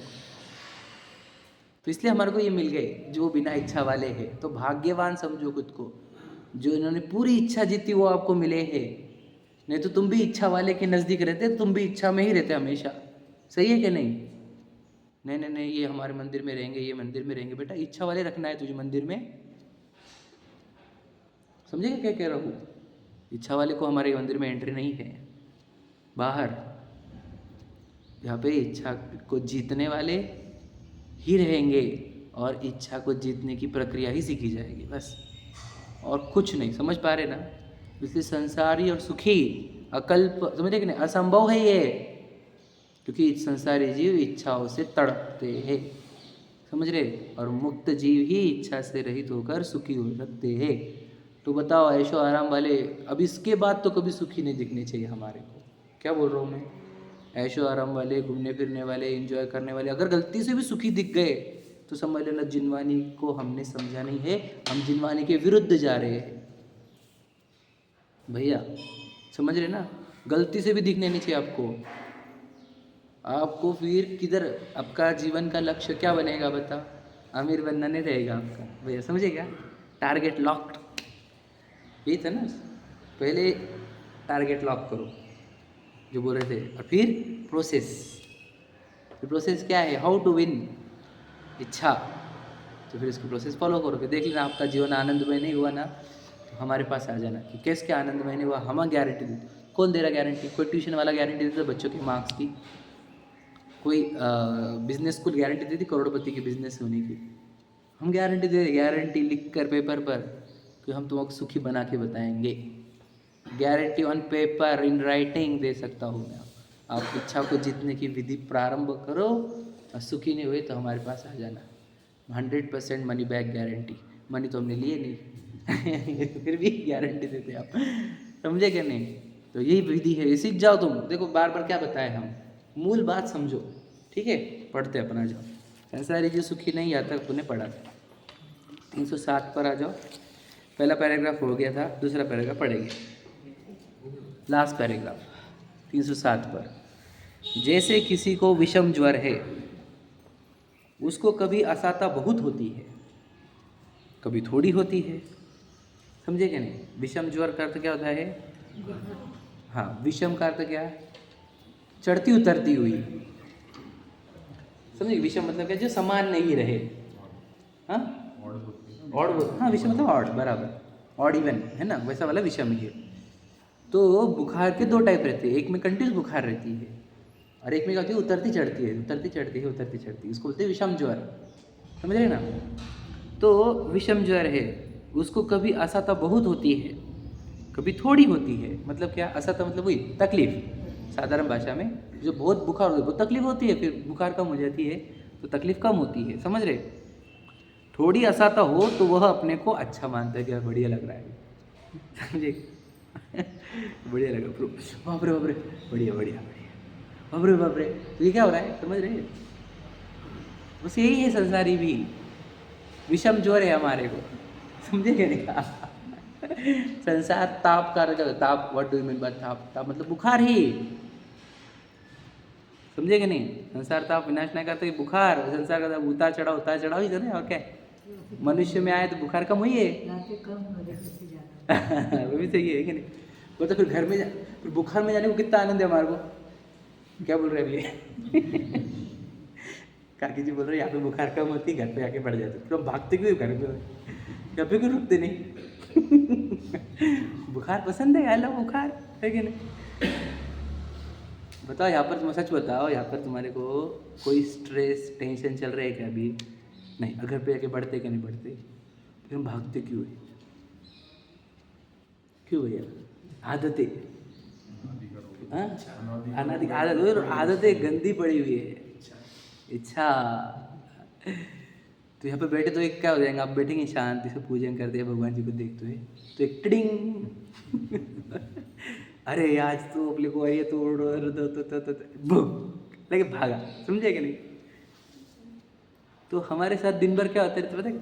तो इसलिए हमारे को ये मिल गए जो बिना इच्छा वाले हैं। तो भाग्यवान समझो खुद को, जो इन्होंने पूरी इच्छा जीती वो आपको मिले हैं। नहीं तो तुम भी इच्छा वाले के नज़दीक रहते, तुम भी इच्छा में ही रहते हमेशा। सही है कि नहीं? नहीं ये हमारे मंदिर में रहेंगे, ये मंदिर में रहेंगे। बेटा इच्छा वाले रखना है तुझे मंदिर में, समझेगा क्या कह रहा हूँ? इच्छा वाले को हमारे मंदिर में एंट्री नहीं है। बाहर यहाँ पे इच्छा को जीतने वाले ही रहेंगे, और इच्छा को जीतने की प्रक्रिया ही सीखी जाएगी बस, और कुछ नहीं। समझ पा रहे ना? इसलिए संसारी और सुखी अकल्प, समझे कि नहीं, असंभव है ये, क्योंकि संसारी जीव इच्छाओं से तड़पते हैं, समझ रहे? और मुक्त जीव ही इच्छा से रहित होकर सुखी हो सकते हैं। तो बताओ ऐशो आराम वाले अब इसके बाद तो कभी सुखी नहीं दिखने चाहिए हमारे को। क्या बोल रहा हूँ मैं? ऐशो आराम वाले, घूमने फिरने वाले, एंजॉय करने वाले अगर गलती से भी सुखी दिख गए तो समझ लेना जिनवानी को हमने समझा नहीं है, हम जिनवानी के विरुद्ध जा रहे हैं भैया, समझ रहे ना। गलती से भी दिखने नहीं चाहिए आपको। आपको फिर किधर आपका जीवन का लक्ष्य क्या बनेगा बता, अमीर बनना नहीं रहेगा आपका भैया, समझे क्या। टारगेट लॉक्ड, यही था ना। पहले टारगेट लॉक करो जो बोल रहे थे, और फिर प्रोसेस क्या है, हाउ टू विन, इच्छा। तो फिर इसको प्रोसेस फॉलो करोगे, देख लेना आपका जीवन आनंदमय नहीं हुआ ना तो हमारे पास आ जाना कि कैसे क्या आनंदमय नहीं हुआ, हम गारंटी देते। कौन दे रहा गारंटी, कोई ट्यूशन वाला गारंटी देता बच्चों के मार्क्स की, कोई बिजनेस स्कूल गारंटी देती करोड़पति की बिजनेस होने की। हम गारंटी दे रहे, गारंटी लिख कर पेपर पर कि हम तुमको सुखी बना के बताएंगे। Guarantee on paper in writing दे सकता हूँ मैं। आप इच्छा को जीतने की विधि प्रारंभ करो और सुखी नहीं हुए तो हमारे पास आ जाना। 100% मनी बैक गारंटी। मनी तो हमने लिए नहीं फिर भी गारंटी देते आप, समझे क्या नहीं। तो यही विधि है, ये सीख जाओ तुम। देखो बार बार क्या बताए हम, मूल बात समझो, ठीक है। पढ़ते अपना जाओ। संसारी जो सुखी नहीं आता उन्हें पढ़ा। 307 पर आ जाओ। पहला पैराग्राफ हो गया था, दूसरा पैराग्राफ पढ़ेंगे। लास्ट पैराग्राफ 307 पर। जैसे किसी को विषम ज्वर है, उसको कभी असाता बहुत होती है, कभी थोड़ी होती है, समझे क्या नहीं। विषम ज्वर का अर्थ क्या होता है, हाँ विषम का अर्थ क्या, चढ़ती उतरती हुई, समझे। विषम मतलब क्या, जो समान नहीं रहे। हाँ ऑड, हाँ विषम मतलब ऑड, बराबर, ऑड इवन है ना, वैसा वाला विषम ही है। तो बुखार के दो टाइप रहते हैं, एक में कंटिन्यूस बुखार रहती है और एक में क्या होती है, उतरती चढ़ती है, उतरती चढ़ती है, उतरती चढ़ती है, उसको बोलते हैं विषम ज्वर, समझ रहे ना। तो विषम ज्वर है, उसको कभी असहता बहुत होती है, कभी थोड़ी होती है। मतलब क्या, असहता मतलब वही तकलीफ, साधारण भाषा में जो बहुत बुखार होती है बहुत तकलीफ होती है, फिर बुखार कम हो जाती है तो तकलीफ कम होती है, समझ रहे। थोड़ी असहता हो तो वह अपने को अच्छा मानता है, क्या बढ़िया लग रहा है, समझे बढ़िया लगा प्रो, बाप रे बढ़िया बढ़िया बढ़िया, बाप रे तो ये क्या हो रहा है, समझ रहे। बस यही है संसारी भी, विषम ज्वर है हमारे को, समझे क्या नहीं संसार ताप का अर्थ, ताप what do you mean by ताप, ताप मतलब बुखार ही, समझे कि नहीं। संसार ताप विनाश नहीं करते, बुखार संसार का उतार चढ़ाव ही ना, और क्या। मनुष्य में आए तो बुखार कम हुई है वो भी सही है कि नहीं। वो तो फिर घर में फिर बुखार में जाने को कितना आनंद है हमारे को, क्या बोल रहे हैं अभी काकी जी बोल रहे हैं यहाँ पे बुखार कम होती, घर पे आके बढ़ जाते, फिर हम भागते क्यों घर पे, घर पे क्यों रुकते नहीं बुखार पसंद है, आला बुखार है कि नहीं। बताओ यहाँ पर, तुम सच बताओ, यहाँ पर तुम्हारे को कोई स्ट्रेस टेंशन चल रहा है क्या अभी, नहीं। घर पे आके बढ़ते क्या नहीं बढ़ते, फिर हम भागते क्यों है, क्यों भैया, आदतें, आदतें गंदी पड़ी हुई है, इच्छा। तो यहाँ पे बैठे तो एक क्या हो जाएगा, आप बैठेंगे शांति से पूजन करते हैं भगवान जी को देखते हुए, तो एक टिडिंग अरे आज तो अपने को ये तो लेके भागा, समझे कि नहीं। तो हमारे साथ दिन भर क्या होता है पता है,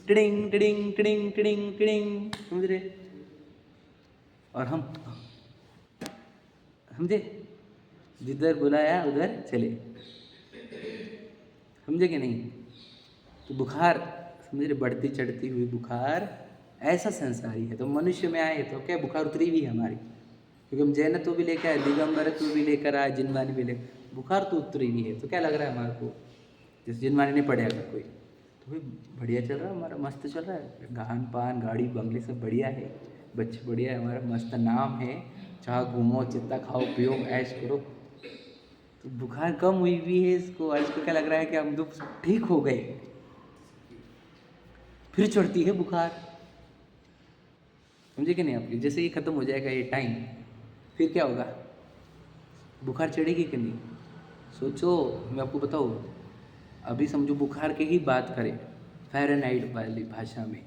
tiding tiding tiding tiding tiding, समझ रहे। और हम समझे, जिधर बुलाया उधर चले, समझे कि नहीं। तो बुखार समझ रहे, बढ़ती चढ़ती हुई बुखार, ऐसा संसारी है। तो मनुष्य में आए तो क्या बुखार उतरी हुई है हमारी, क्योंकि हम जैनत्व भी लेकर आए, दिगंबरत्व भी लेकर आए, जिनवानी भी लेकर, बुखार तो उतरी हुई है। तो क्या लग रहा है हमारे को, जैसे जिनवानी नहीं पड़े अगर कोई, तो भाई बढ़िया चल रहा है हमारा, मस्त चल रहा है, खान पान गाड़ी बंगले सब बढ़िया है, बच्चे बढ़िया है, हमारा मस्त नाम है, जहाँ घूमो जितना खाओ पियो ऐश करो। तो बुखार कम हुई हुई है इसको, और इसको क्या लग रहा है कि हम तो ठीक हो गए, फिर चढ़ती है बुखार, समझे कि नहीं आपकी। जैसे ये ख़त्म हो जाएगा ये टाइम, फिर क्या होगा, बुखार चढ़ेगी कि नहीं। सोचो, मैं आपको बताऊँ, अभी समझो बुखार की ही बात करें फ़ारेनहाइट वाली भाषा में,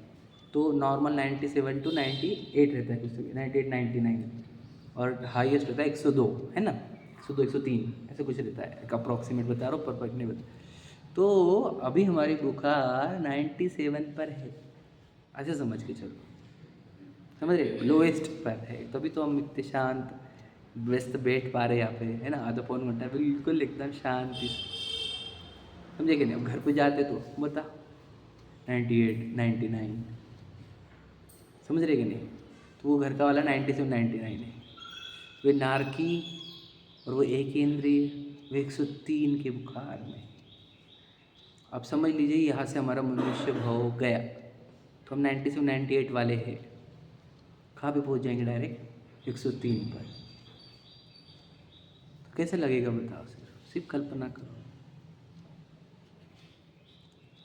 तो नॉर्मल 97 to 98 रहता है, कुछ 98 99, और हाईएस्ट रहता है 102, है ना। 102 103 ऐसे कुछ रहता है, एक अप्रॉक्सीमेट बता रहा हूँ, परफेक्ट नहीं बता। तो अभी हमारी बुखार 97 पर है, ऐसे समझ के चलो, समझ रहे, लोएस्ट पर है, तभी तो हम इतने शांत व्यस्त बैठ पा रहे यहाँ पे, है ना, आधा पौन घंटा बिल्कुल एकदम शांति, समझे कि नहीं। अब घर पे जाते तो बता 98 99, समझ रहे कि नहीं। तो वो घर का वाला 97 99 है, वे नारकी और वो एक इंद्रिय, वो 103 के बुखार में। आप समझ लीजिए यहाँ से हमारा मनुष्य भाव गया, तो हम 97 98 वाले हैं, कहाँ पे पहुँच जाएंगे, डायरेक्ट 103 पर। तो कैसे लगेगा बताओ, सिर्फ कल्पना करो।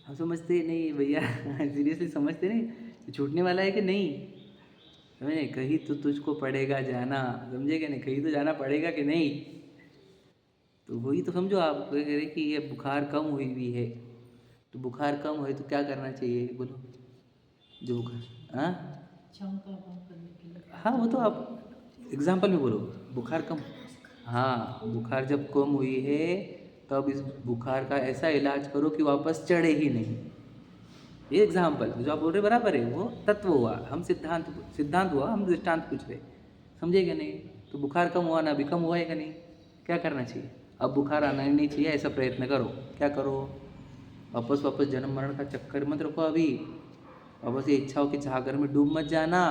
हम समझते नहीं भैया, सीरियसली समझते नहीं छूटने वाला है कि नहीं, समझे, कहीं तो तुझको पड़ेगा जाना, समझे कि नहीं, कहीं तो जाना पड़ेगा कि नहीं। तो वही तो समझो, आप कह रहे कि ये बुखार कम हुई हुई है, तो बुखार कम हुए तो क्या करना चाहिए बोलो, जो बुखार, हाँ हाँ, वो तो आप एग्जाम्पल में बोलो, बुखार कम, हाँ बुखार जब कम हुई है तब इस बुखार का ऐसा इलाज करो कि वापस चढ़े ही नहीं। ये एग्जाम्पल जो आप बोल रहे बराबर है, वो तत्व हुआ, हम सिद्धांत हुआ, हम दृष्टांत पूछ रहे, समझे क्या नहीं। तो बुखार कम हुआ ना, अभी कम हुआ है कि नहीं, क्या करना चाहिए, अब बुखार आना ही नहीं चाहिए, ऐसा प्रयत्न करो, क्या करो, वापस जन्म मरण का चक्कर मत रखो, अभी वापस ये इच्छाओं की झागर में डूब मत जाना,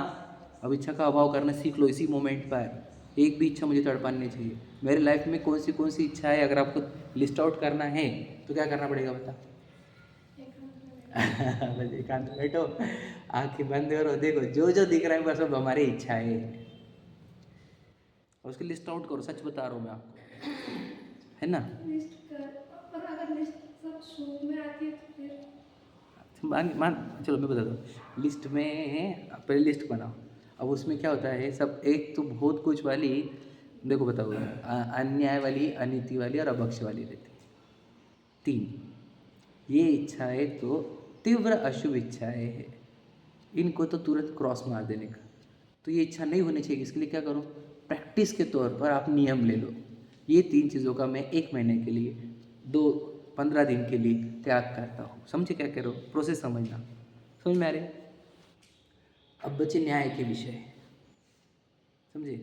अब इच्छा का अभाव करना सीख लो इसी मोमेंट पर। एक भी इच्छा मुझे तड़पानी नहीं चाहिए। मेरे लाइफ में कौन सी इच्छा है, अगर आपको लिस्ट आउट करना है तो क्या करना पड़ेगा बता। बस एकांत में बैठो, आंखें बंद करो, देखो जो जो दिख रहा है बस सब हमारी इच्छा है, और उसकी लिस्ट आउट करो, सच बता रहा हूँ मैं आपको, है ना। पर अगर लिस्ट सब सूप में आती है तो फिर मान चलो मैं बताता हूँ, लिस्ट में पहले लिस्ट बनाओ, अब उसमें क्या होता है, सब एक तो बहुत कुछ वाली, देखो बताओ, अन्याय वाली, अनीति वाली और अभक्ष वाली रहती है, तीन। ये इच्छाएं तो तीव्र अशुभ इच्छाएं है, इनको तो तुरंत क्रॉस मार देने का, तो ये इच्छा नहीं होनी चाहिए। इसके लिए क्या करो, प्रैक्टिस के तौर पर आप नियम ले लो, ये 3 चीज़ों का मैं 1 महीने के लिए, 15 दिन के लिए त्याग करता हूँ, समझे क्या कह रहे हो, प्रोसेस समझना, समझ में आ रही। अब बचे न्याय के विषय, समझे।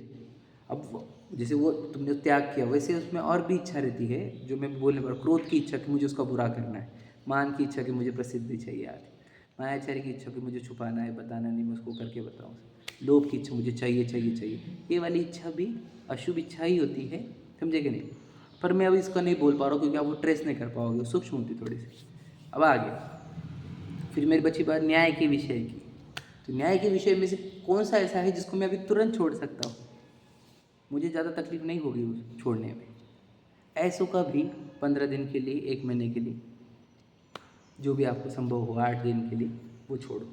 अब जैसे वो तुमने त्याग किया, वैसे उसमें और भी इच्छा रहती है, जो मैं बोलने पर, क्रोध की इच्छा कि मुझे उसका बुरा करना है, मान की इच्छा कि मुझे प्रसिद्धि चाहिए आदि, मायाचारी की इच्छा कि मुझे छुपाना है, बताना नहीं, मैं उसको करके बताऊँ, लोभ की इच्छा मुझे चाहिए चाहिए चाहिए, ये वाली इच्छा भी अशुभ इच्छा ही होती है, समझे कि नहीं। पर मैं अभी इसका नहीं बोल पा रहा हूँ क्योंकि आप वो ट्रेस नहीं कर पाओगे, सूक्ष्म होती थोड़ी सी। अब आगे फिर मेरी बची बात न्याय के विषय की, तो न्याय के विषय में से कौन सा ऐसा है जिसको मैं अभी तुरंत छोड़ सकता हूँ, मुझे ज़्यादा तकलीफ नहीं होगी उस छोड़ने में। ऐसों का भी 15 दिन के लिए, 1 महीने के लिए, जो भी आपको संभव हो, 8 दिन के लिए वो छोड़ो।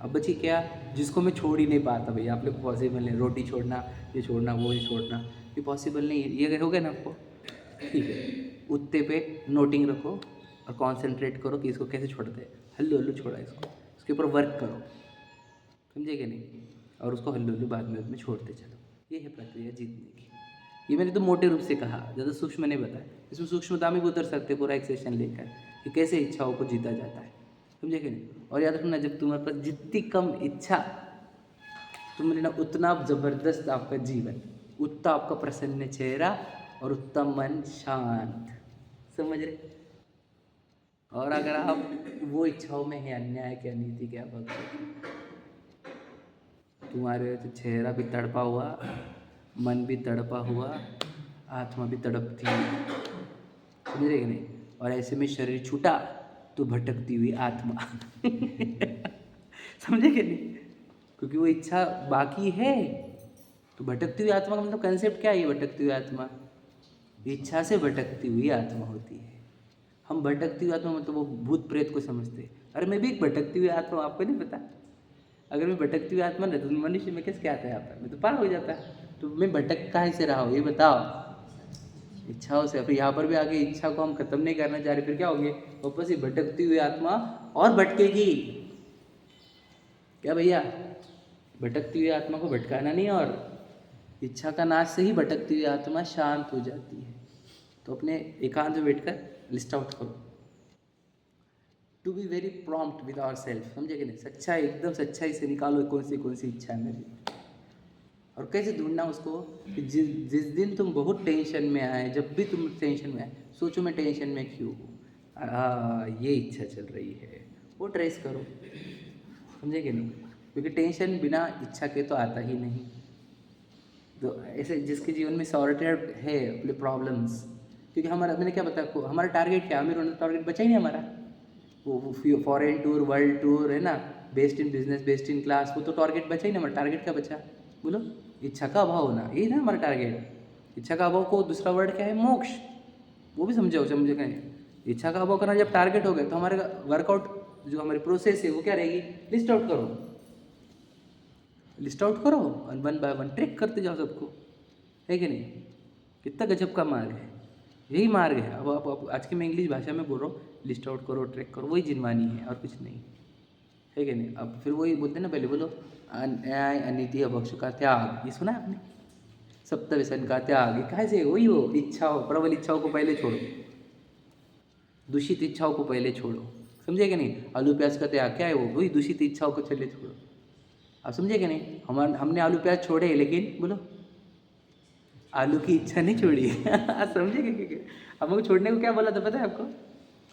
अब बची क्या, जिसको मैं छोड़ ही नहीं पाता भैया, आप लोग पॉसिबल नहीं, रोटी छोड़ना, ये छोड़ना, वो ये छोड़ना, ये पॉसिबल नहीं है, ये अगर हो गया ना आपको, ठीक है, उत्ते पे नोटिंग रखो और कॉन्सेंट्रेट करो कि इसको कैसे छोड़ते हैं, हल्लू हल्लू छोड़ा इसको, इसके ऊपर वर्क करो, समझे कि नहीं, और उसको हल्लू हल्लू बाद में उसमें छोड़ते चलो। ये है प्रक्रिया जीतने की। ये मैंने तो मोटे रूप से कहा, ज़्यादा सूक्ष्म नहीं बताया, इसमें सूक्ष्मता में भी उतर सकते पूरा एक सेशन लेकर कि कैसे इच्छाओं को जीता जाता है, समझे कि नहीं। और याद रखना, जब तुम्हारे पास जितनी कम इच्छा, तुम लेना उतना ज़बरदस्त आपका जीवन, उतना आपका प्रसन्न चेहरा और उतना मन शांत, समझ रहे। और अगर आप वो इच्छाओं में है, अन्याय के, अनीति के, अभक्त, तुम्हारे चेहरा भी तड़पा हुआ, मन भी तड़पा हुआ, आत्मा भी तड़पती है, समझ रहे कि नहीं। और ऐसे में शरीर छूटा तो भटकती हुई आत्मा समझे कि नहीं, क्योंकि वो इच्छा बाकी है, तो भटकती हुई आत्मा का मतलब कंसेप्ट क्या है, ये भटकती हुई आत्मा इच्छा से भटकती हुई आत्मा होती है। हम भटकती हुई आत्मा मतलब वो भूत प्रेत को समझते हैं, अरे मैं भी एक भटकती हुई आत्मा, आपको नहीं पता। अगर मैं भटकती हुई आत्मा रहता तो मनुष्य में कैसे क्या आता है यहाँ पर, मैं तो पार हो जाता है। तो मैं भटक कहाँ से रहा हूँ ये बताओ, इच्छाओं से। फिर यहाँ पर भी आगे इच्छा को हम खत्म नहीं करना चाह रहे, फिर क्या होंगे, वापस ही भटकती हुई आत्मा और भटकेगी, क्या भैया, भटकती हुई आत्मा को भटकाना नहीं, और इच्छा का नाश से ही भटकती हुई आत्मा शांत हो जाती है। तो अपने एकांत में बैठकर लिस्ट आउट करो। To be very prompt with our self, समझे कि नहीं? सच्चाई, एकदम सच्चाई से निकालो कौन सी इच्छा है मेरी, और कैसे ढूंढना उसको कि जिस दिन तुम बहुत टेंशन में आए, जब भी तुम टेंशन में आए, सोचो मैं टेंशन में क्यों हूँ, ये इच्छा चल रही है, वो ट्रेस करो, समझे कि नहीं? क्योंकि टेंशन बिना इच्छा के तो आता ही नहीं। तो ऐसे जिसके जीवन में सॉर्टेड है अपने प्रॉब्लम्स, क्योंकि हमारा, मैंने क्या बताया, हमारा टारगेट क्या, अमीर होने का टारगेट बचा ही नहीं हमारा। वो फॉरेन टूर, वर्ल्ड टूर है ना, best in business, best in class, वो तो टारगेट बचा ही नहीं हमारा। टारगेट क्या बचा बोलो? इच्छा का अभाव होना, यही ना हमारा टारगेट। इच्छा का अभाव को दूसरा वर्ड क्या है? मोक्ष। वो भी समझो कहीं। इच्छा का अभाव करना जब टारगेट हो गया तो हमारे वर्कआउट जो हमारी प्रोसेस है वो क्या रहेगी? लिस्ट आउट करो, लिस्ट आउट करो और 1 बाय 1 ट्रैक करते जाओ सबको, है कि नहीं? कितना गजब का मार्ग है, यही मार्ग है। अब आज की मैं इंग्लिश भाषा में बोल रहा हूँ, लिस्ट आउट करो, ट्रैक करो, वही जिनवानी है और कुछ नहीं, है कि नहीं? अब फिर वही बोलते हैं ना, पहले बोलो अन्याय अनिति अभक्ष का त्याग, ये सुना आपने? सप्त व्यसन का त्याग, ये कहाँ से? वही वो इच्छाओं, प्रबल इच्छाओं को पहले छोड़ो, दूषित इच्छाओं को पहले छोड़ो, समझे कि नहीं? आलू प्याज का त्याग क्या है? वो वही दूषित इच्छाओं को पहले छोड़ो। आप समझे कि नहीं? हमने आलू प्याज छोड़े, लेकिन बोलो आलू की इच्छा नहीं छोड़ी आप समझे कि हमको छोड़ने को क्या बोला था पता है आपको?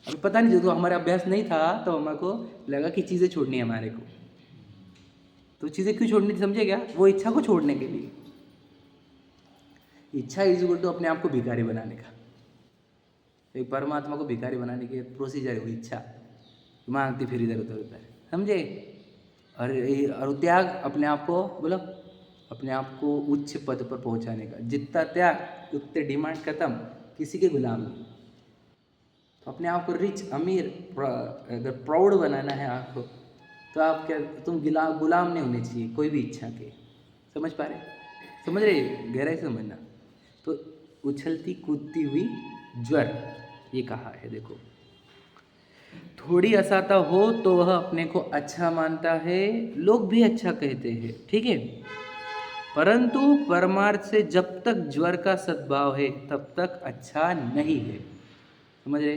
अभी पता नहीं, जो हमारा अभ्यास नहीं था तो हमको लगा कि चीज़ें छोड़नी है हमारे को। तो चीज़ें क्यों छोड़नी थी समझे क्या? वो इच्छा को छोड़ने के लिए। इच्छा इज इक्वल टू अपने आप को भिखारी बनाने का, एक परमात्मा को भिखारी बनाने की प्रोसीजर है वो इच्छा, मांगती फिर इधर उधर उधर, समझे? और त्याग अपने आप को, बोलो अपने आप को उच्च पद पर पहुंचाने का। जितना त्याग उतने डिमांड खत्म, किसी के गुलाम नहीं। तो अपने आप को रिच, अमीर, अगर प्राउड बनाना है आपको, तो आप क्या, तुम गुलाम नहीं होने चाहिए कोई भी इच्छा के। समझ पा रहे? समझ रहे? गहराई से समझना। तो उछलती कूदती हुई ज्वर, ये कहा है देखो। थोड़ी असहता हो तो वह अपने को अच्छा मानता है, लोग भी अच्छा कहते हैं, ठीक है, परंतु परमार्थ से जब तक ज्वर का सद्भाव है तब तक अच्छा नहीं है। समझ रहे?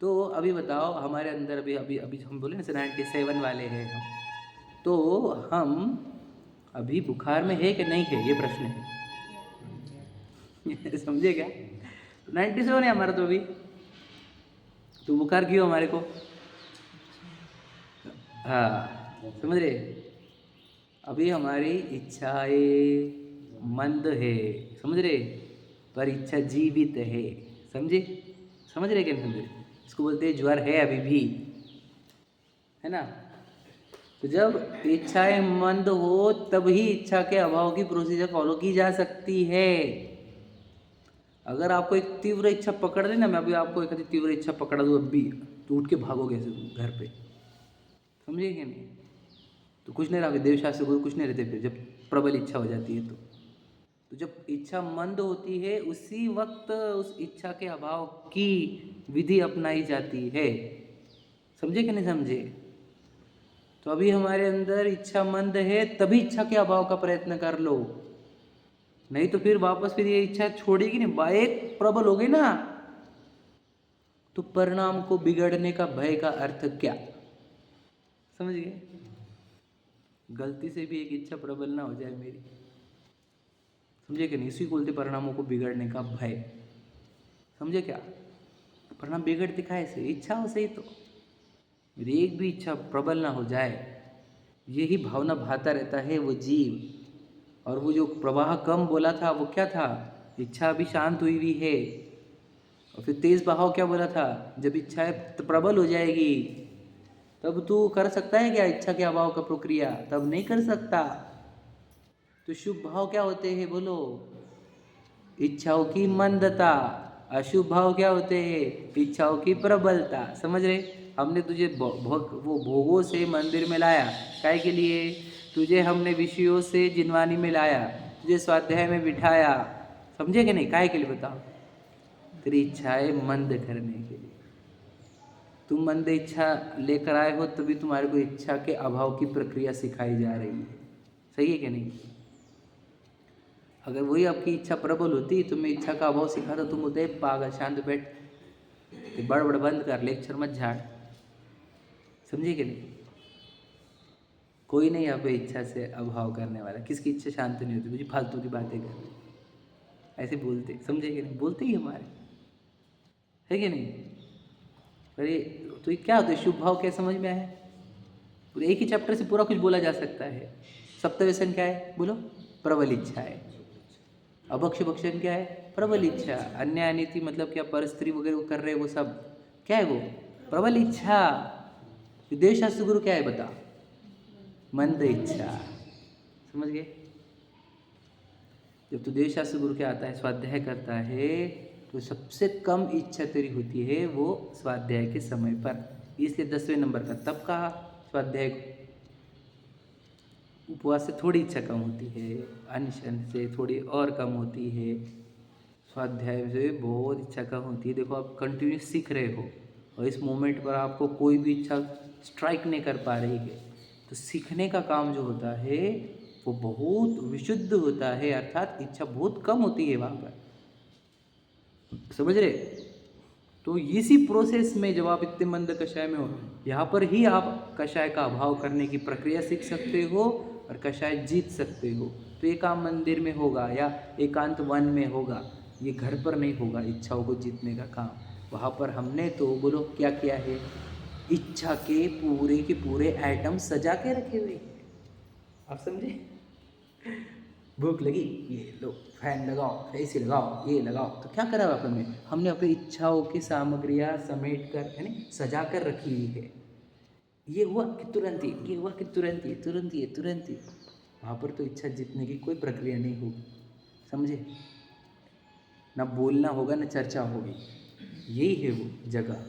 तो अभी बताओ, हमारे अंदर अभी अभी अभी हम बोले ना 97 वाले हैं हम, तो हम अभी बुखार में है कि नहीं है, ये प्रश्न है समझे क्या? 97 है हमारा तो अभी, तो बुखार क्यों हमारे को? हाँ, समझ रहे? अभी हमारी इच्छाएं मंद है, समझ रहे? पर इच्छा जीवित है, समझे? समझ रहे कि नहीं समझे? इसको बोलते हैं ज्वर है अभी भी, है ना? तो जब इच्छाएं मंद हो तब ही इच्छा के अभाव की प्रोसीजर फॉलो की जा सकती है। अगर आपको एक तीव्र इच्छा पकड़ ले ना, मैं अभी आपको एक तीव्र इच्छा पकड़ा दूँ अभी, तो उठ के भागोगे घर पे, समझे कि नहीं? तो कुछ नहीं रहा, देव शास्त्र गुरु कुछ नहीं रहते फिर, जब प्रबल इच्छा हो जाती है तो जब इच्छा मंद होती है उसी वक्त उस इच्छा के अभाव की विधि अपनाई जाती है। समझे कि नहीं समझे? तो अभी हमारे अंदर इच्छा मंद है, तभी इच्छा के अभाव का प्रयत्न कर लो, नहीं तो फिर वापस फिर ये इच्छा छोड़ेगी नहीं, बाएक प्रबल हो गई ना, तो परिणाम को बिगड़ने का भय का अर्थ क्या? समझ गए? गलती से भी एक इच्छा प्रबल ना हो जाए मेरी, समझे कि नहीं? इसी को बोलते परिणामों को बिगड़ने का भय। समझे क्या? परिणाम बिगड़ दिखाए से इच्छाओं से ही, तो मेरी एक भी इच्छा प्रबल ना हो जाए, यही भावना भाता रहता है वो जीव। और वो जो प्रवाह कम बोला था वो क्या था? इच्छा अभी शांत हुई हुई है। और फिर तेज बहाव क्या बोला था? जब इच्छाएं प्रबल हो जाएगी तब तू कर सकता है क्या इच्छा के अभाव का प्रक्रिया? तब नहीं कर सकता। तो शुभ भाव क्या होते हैं बोलो? इच्छाओं की मंदता। अशुभ भाव क्या होते हैं? इच्छाओं की प्रबलता। समझ रहे? हमने तुझे वो भोगों से मंदिर में लाया, काय के लिए? तुझे हमने विषयों से जिनवानी में लाया, तुझे स्वाध्याय में बिठाया, समझे कि नहीं? काय के लिए बताओ? तेरी इच्छाएं मंद करने के लिए। तुम मंद इच्छा लेकर आए हो, तभी तुम्हारे को इच्छा के अभाव की प्रक्रिया सिखाई जा रही है। सही है कि नहीं? अगर वही आपकी इच्छा प्रबल होती तो मैं इच्छा का अभाव सिखाता, तुम होते पागल, शांत बैठ, बड़बड़ बंद कर, लेक्चर मत झाड़। समझे कि नहीं? कोई नहीं यहाँ पे इच्छा से अभाव करने वाला, किसकी इच्छा शांत नहीं होती, मुझे फालतू की बातें कर ऐसे बोलते, समझे कि नहीं? बोलते ही हमारे, है कि नहीं? अरे तो ये क्या होता है, शुभ भाव क्या समझ में आया? पूरे एक ही चैप्टर से पूरा कुछ बोला जा सकता है। सप्तव्यसन क्या है बोलो? प्रबल इच्छा है। अभक्ष भक्षण क्या है? प्रबल इच्छा। अन्य अनिति मतलब क्या, पर स्त्री वगैरह वो कर रहे हैं, वो सब क्या है? वो प्रबल इच्छा। देव शास्त्र गुरु क्या है बता? मंद इच्छा। समझ गए? जब तू देव शास्त्र गुरु क्या आता है, स्वाध्याय करता है, तो सबसे कम इच्छा तेरी होती है वो स्वाध्याय के समय पर, इसलिए 10वें नंबर का तब कहा स्वाध्याय को। उपवास से थोड़ी इच्छा कम होती है, अनशन से थोड़ी और कम होती है, स्वाध्याय से बहुत इच्छा कम होती है। देखो आप कंटिन्यू सीख रहे हो और इस मोमेंट पर आपको कोई भी इच्छा स्ट्राइक नहीं कर पा रही है, तो सीखने का काम जो होता है वो बहुत विशुद्ध होता है, अर्थात इच्छा बहुत कम होती है वहाँ पर। समझ रहे? तो इसी प्रोसेस में जब आप इतने मंद कषाय में हो, यहाँ पर ही आप कषाय का अभाव करने की प्रक्रिया सीख सकते हो और कषाय जीत सकते हो। तो ये काम मंदिर में होगा या एकांत वन में होगा, ये घर पर नहीं होगा। इच्छाओं को जीतने का काम वहाँ पर हमने तो बोलो क्या किया है, इच्छा के पूरे एटम सजा के रखे हुए हैं। आप समझे? भूख लगी, ये लो फैन लगाओ, एसी लगाओ, ये लगाओ, तो क्या करा अपन में, हमने अपनी इच्छाओं की सामग्रियाँ समेट कर, यानी सजा कर रखी हुई है। ये हुआ कि तुरंत ही, ये हुआ कि तुरंत ही, तुरंत ही, तुरंत ही। वहाँ पर तो इच्छा जीतने की कोई प्रक्रिया नहीं होगी। समझे? ना बोलना होगा ना चर्चा होगी, यही है वो जगह,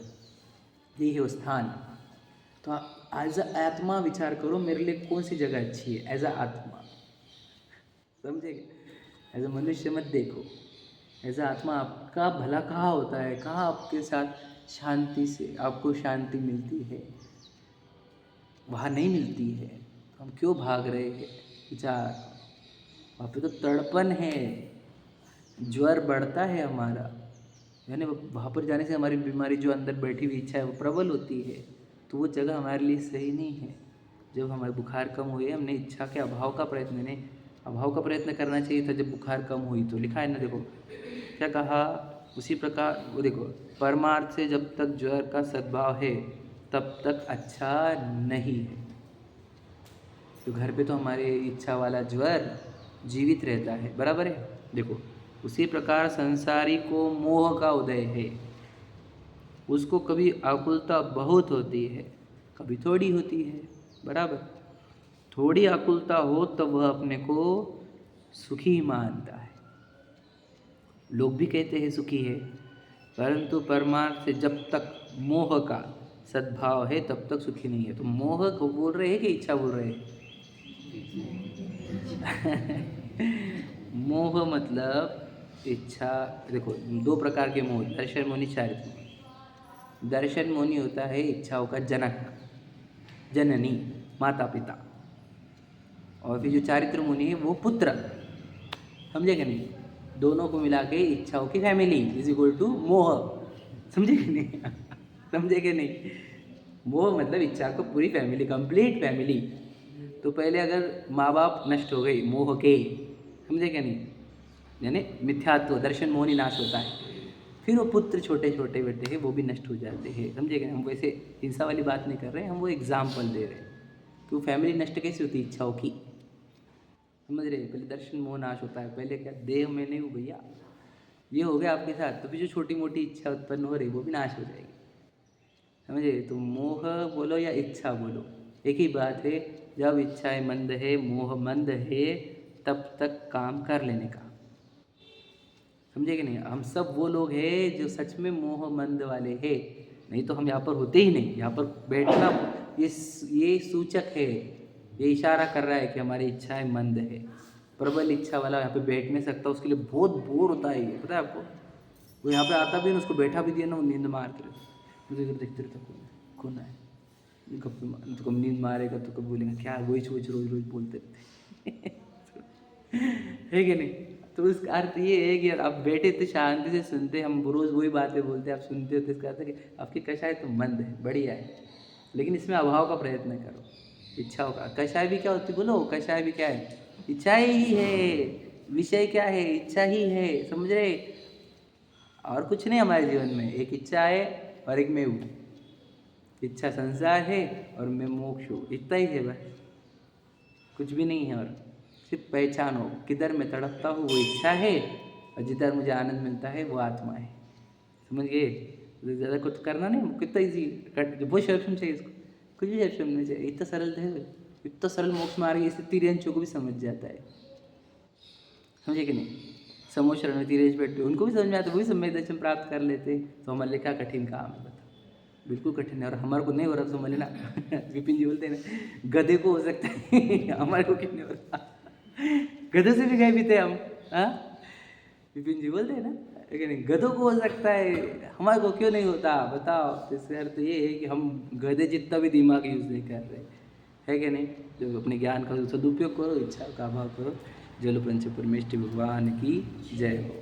यही है वो स्थान। तो एज अ आत्मा विचार करो, मेरे लिए कौन सी जगह अच्छी है एज अ आत्मा। समझेगा? एज अ मनुष्य मत देखो, एज अ आत्मा आपका भला कहाँ होता है, कहाँ आपके साथ शांति से आपको शांति मिलती है, वहाँ नहीं मिलती है। तो हम क्यों भाग रहे हैं? विचार, वहाँ पे तो तड़पन है, ज्वर बढ़ता है हमारा, यानी वहाँ पर जाने से हमारी बीमारी जो अंदर बैठी हुई इच्छा है वो प्रबल होती है। तो वो जगह हमारे लिए सही नहीं है। जब हमारे बुखार कम हुए, हमने इच्छा के अभाव का प्रयत्न, नहीं अभाव का प्रयत्न करना चाहिए था जब बुखार कम हुई। तो लिखा है ना, देखो क्या कहा, उसी प्रकार वो देखो, परमार्थ से जब तक ज्वर का सद्भाव है तब तक अच्छा नहीं है। तो घर पे तो हमारे इच्छा वाला ज्वर जीवित रहता है, बराबर है। देखो उसी प्रकार संसारी को मोह का उदय है, उसको कभी आकुलता बहुत होती है, कभी थोड़ी होती है, बराबर। थोड़ी आकुलता हो तब वह अपने को सुखी मानता है, लोग भी कहते हैं सुखी है, परंतु परमार्थ से जब तक मोह का सद्भाव है तब तक सुखी नहीं है। तो मोह को बोल रहे हैं कि इच्छा बोल रहे हैं? मोह मतलब इच्छा। देखो दो प्रकार के मोह, दर्शन मोनि, चारित्र मोनि। दर्शन मोनि होता है इच्छाओं का जनक, जननी, माता पिता, और फिर जो चारित्र मुनि है वो पुत्र। समझे कि नहीं? दोनों को मिला के इच्छाओं की फैमिली इज इक्वल टू मोह। समझे कि नहीं? समझे कि नहीं? मोह मतलब इच्छा को पूरी फैमिली, कंप्लीट फैमिली। तो पहले अगर माँ बाप नष्ट हो गई मोह के, समझे क्या नहीं, यानी मिथ्यात्व दर्शन मोह नाश होता है, फिर वो पुत्र छोटे छोटे बेटे हैं वो भी नष्ट हो जाते हैं। समझे क्या? हम वैसे हिंसा वाली बात नहीं कर रहे हैं, हम वो एग्जाम्पल दे रहे हैं कि वो फैमिली नष्ट कैसे होती है इच्छाओं की। समझ रहे? पहले दर्शन मोह नाश होता है, पहले क्या देह में नहीं हूँ भैया, ये हो गया आपके साथ, तो फिर जो छोटी मोटी इच्छा उत्पन्न हो रही वो भी नाश हो जाएगी। समझे? तो मोह बोलो या इच्छा बोलो, एक ही बात है। जब इच्छाएं मंद है, मोह मंद है, तब तक काम कर लेने का। समझे कि नहीं? हम सब वो लोग हैं जो सच में मोह मंद वाले हैं, नहीं तो हम यहाँ पर होते ही नहीं। यहाँ पर बैठना ये सूचक है, ये इशारा कर रहा है कि हमारी इच्छाएं मंद है। प्रबल इच्छा वाला यहाँ पे बैठ नहीं सकता, उसके लिए बहुत बोर होता है ये, पता है आपको? वो यहाँ पे आता भी है, उसको बैठा भी दिया ना, वो नींद मारते रहते, मुझे इधर देखते रहता, कौन है, तो कब नींद मारेगा तो कब बोलेंगे क्या, वही रोज रोज बोलते रहते। है कि नहीं? तो उसका अर्थ ये है कि यार आप बैठे थे शांति से सुनते, हम रोज़ वही बातें बोलते, आप सुनते हो, तो इसका अर्थ है कि आपकी कषाय तो मंद है, बढ़िया है, लेकिन इसमें अभाव का प्रयत्न करो, इच्छा होगा। कषाय भी क्या होती है बोलो, कषाय भी क्या है, इच्छा ही है, विषय क्या है, इच्छा ही है, समझ रहे। और कुछ नहीं हमारे जीवन में, एक इच्छा है और एक मैं हूँ। इच्छा संसार है और मैं मोक्ष हूँ, इतना ही है बस, कुछ भी नहीं है। और सिर्फ पहचानो किधर मैं तड़पता हूँ वो इच्छा है, और जिधर मुझे आनंद मिलता है वो आत्मा है। समझ गए। ज़्यादा कुछ करना नहीं, कितना ईजी कट, वो शब्द चाहिए इसको, कुछ भी शब्द नहीं चाहिए, इतना सरल है, इतना सरल मोक्ष मार्ग, इससे तिरंचों को भी समझ जाता है, समझे कि नहीं। समोशरण में तिरंज बैठे उनको भी समझ में आता, वो भी सम्यक दर्शन प्राप्त कर लेते, तो हमारे लिए क्या कठिन काम है, बता, बिल्कुल कठिन है। और हमारे को नहीं हो रहा तो समझ लेना विपिन जी बोलते हैं ना, गधे को हो सकता है हमारे को क्यों नहीं हो रहा, गधे से भी गए भी थे हम, हाँ विपिन जी बोलते हैं ना, लेकिन गधों को हो सकता है, हमारे को क्यों नहीं होता, बताओ। तो इसका अर्थ ये है कि हम गधे जितना भी दिमाग यूज़ नहीं कर रहे, है कि नहीं। जो अपने ज्ञान का सदुपयोग करो, इच्छा का अभाव करो। जल पंच परमेष्टि भगवान की जय हो।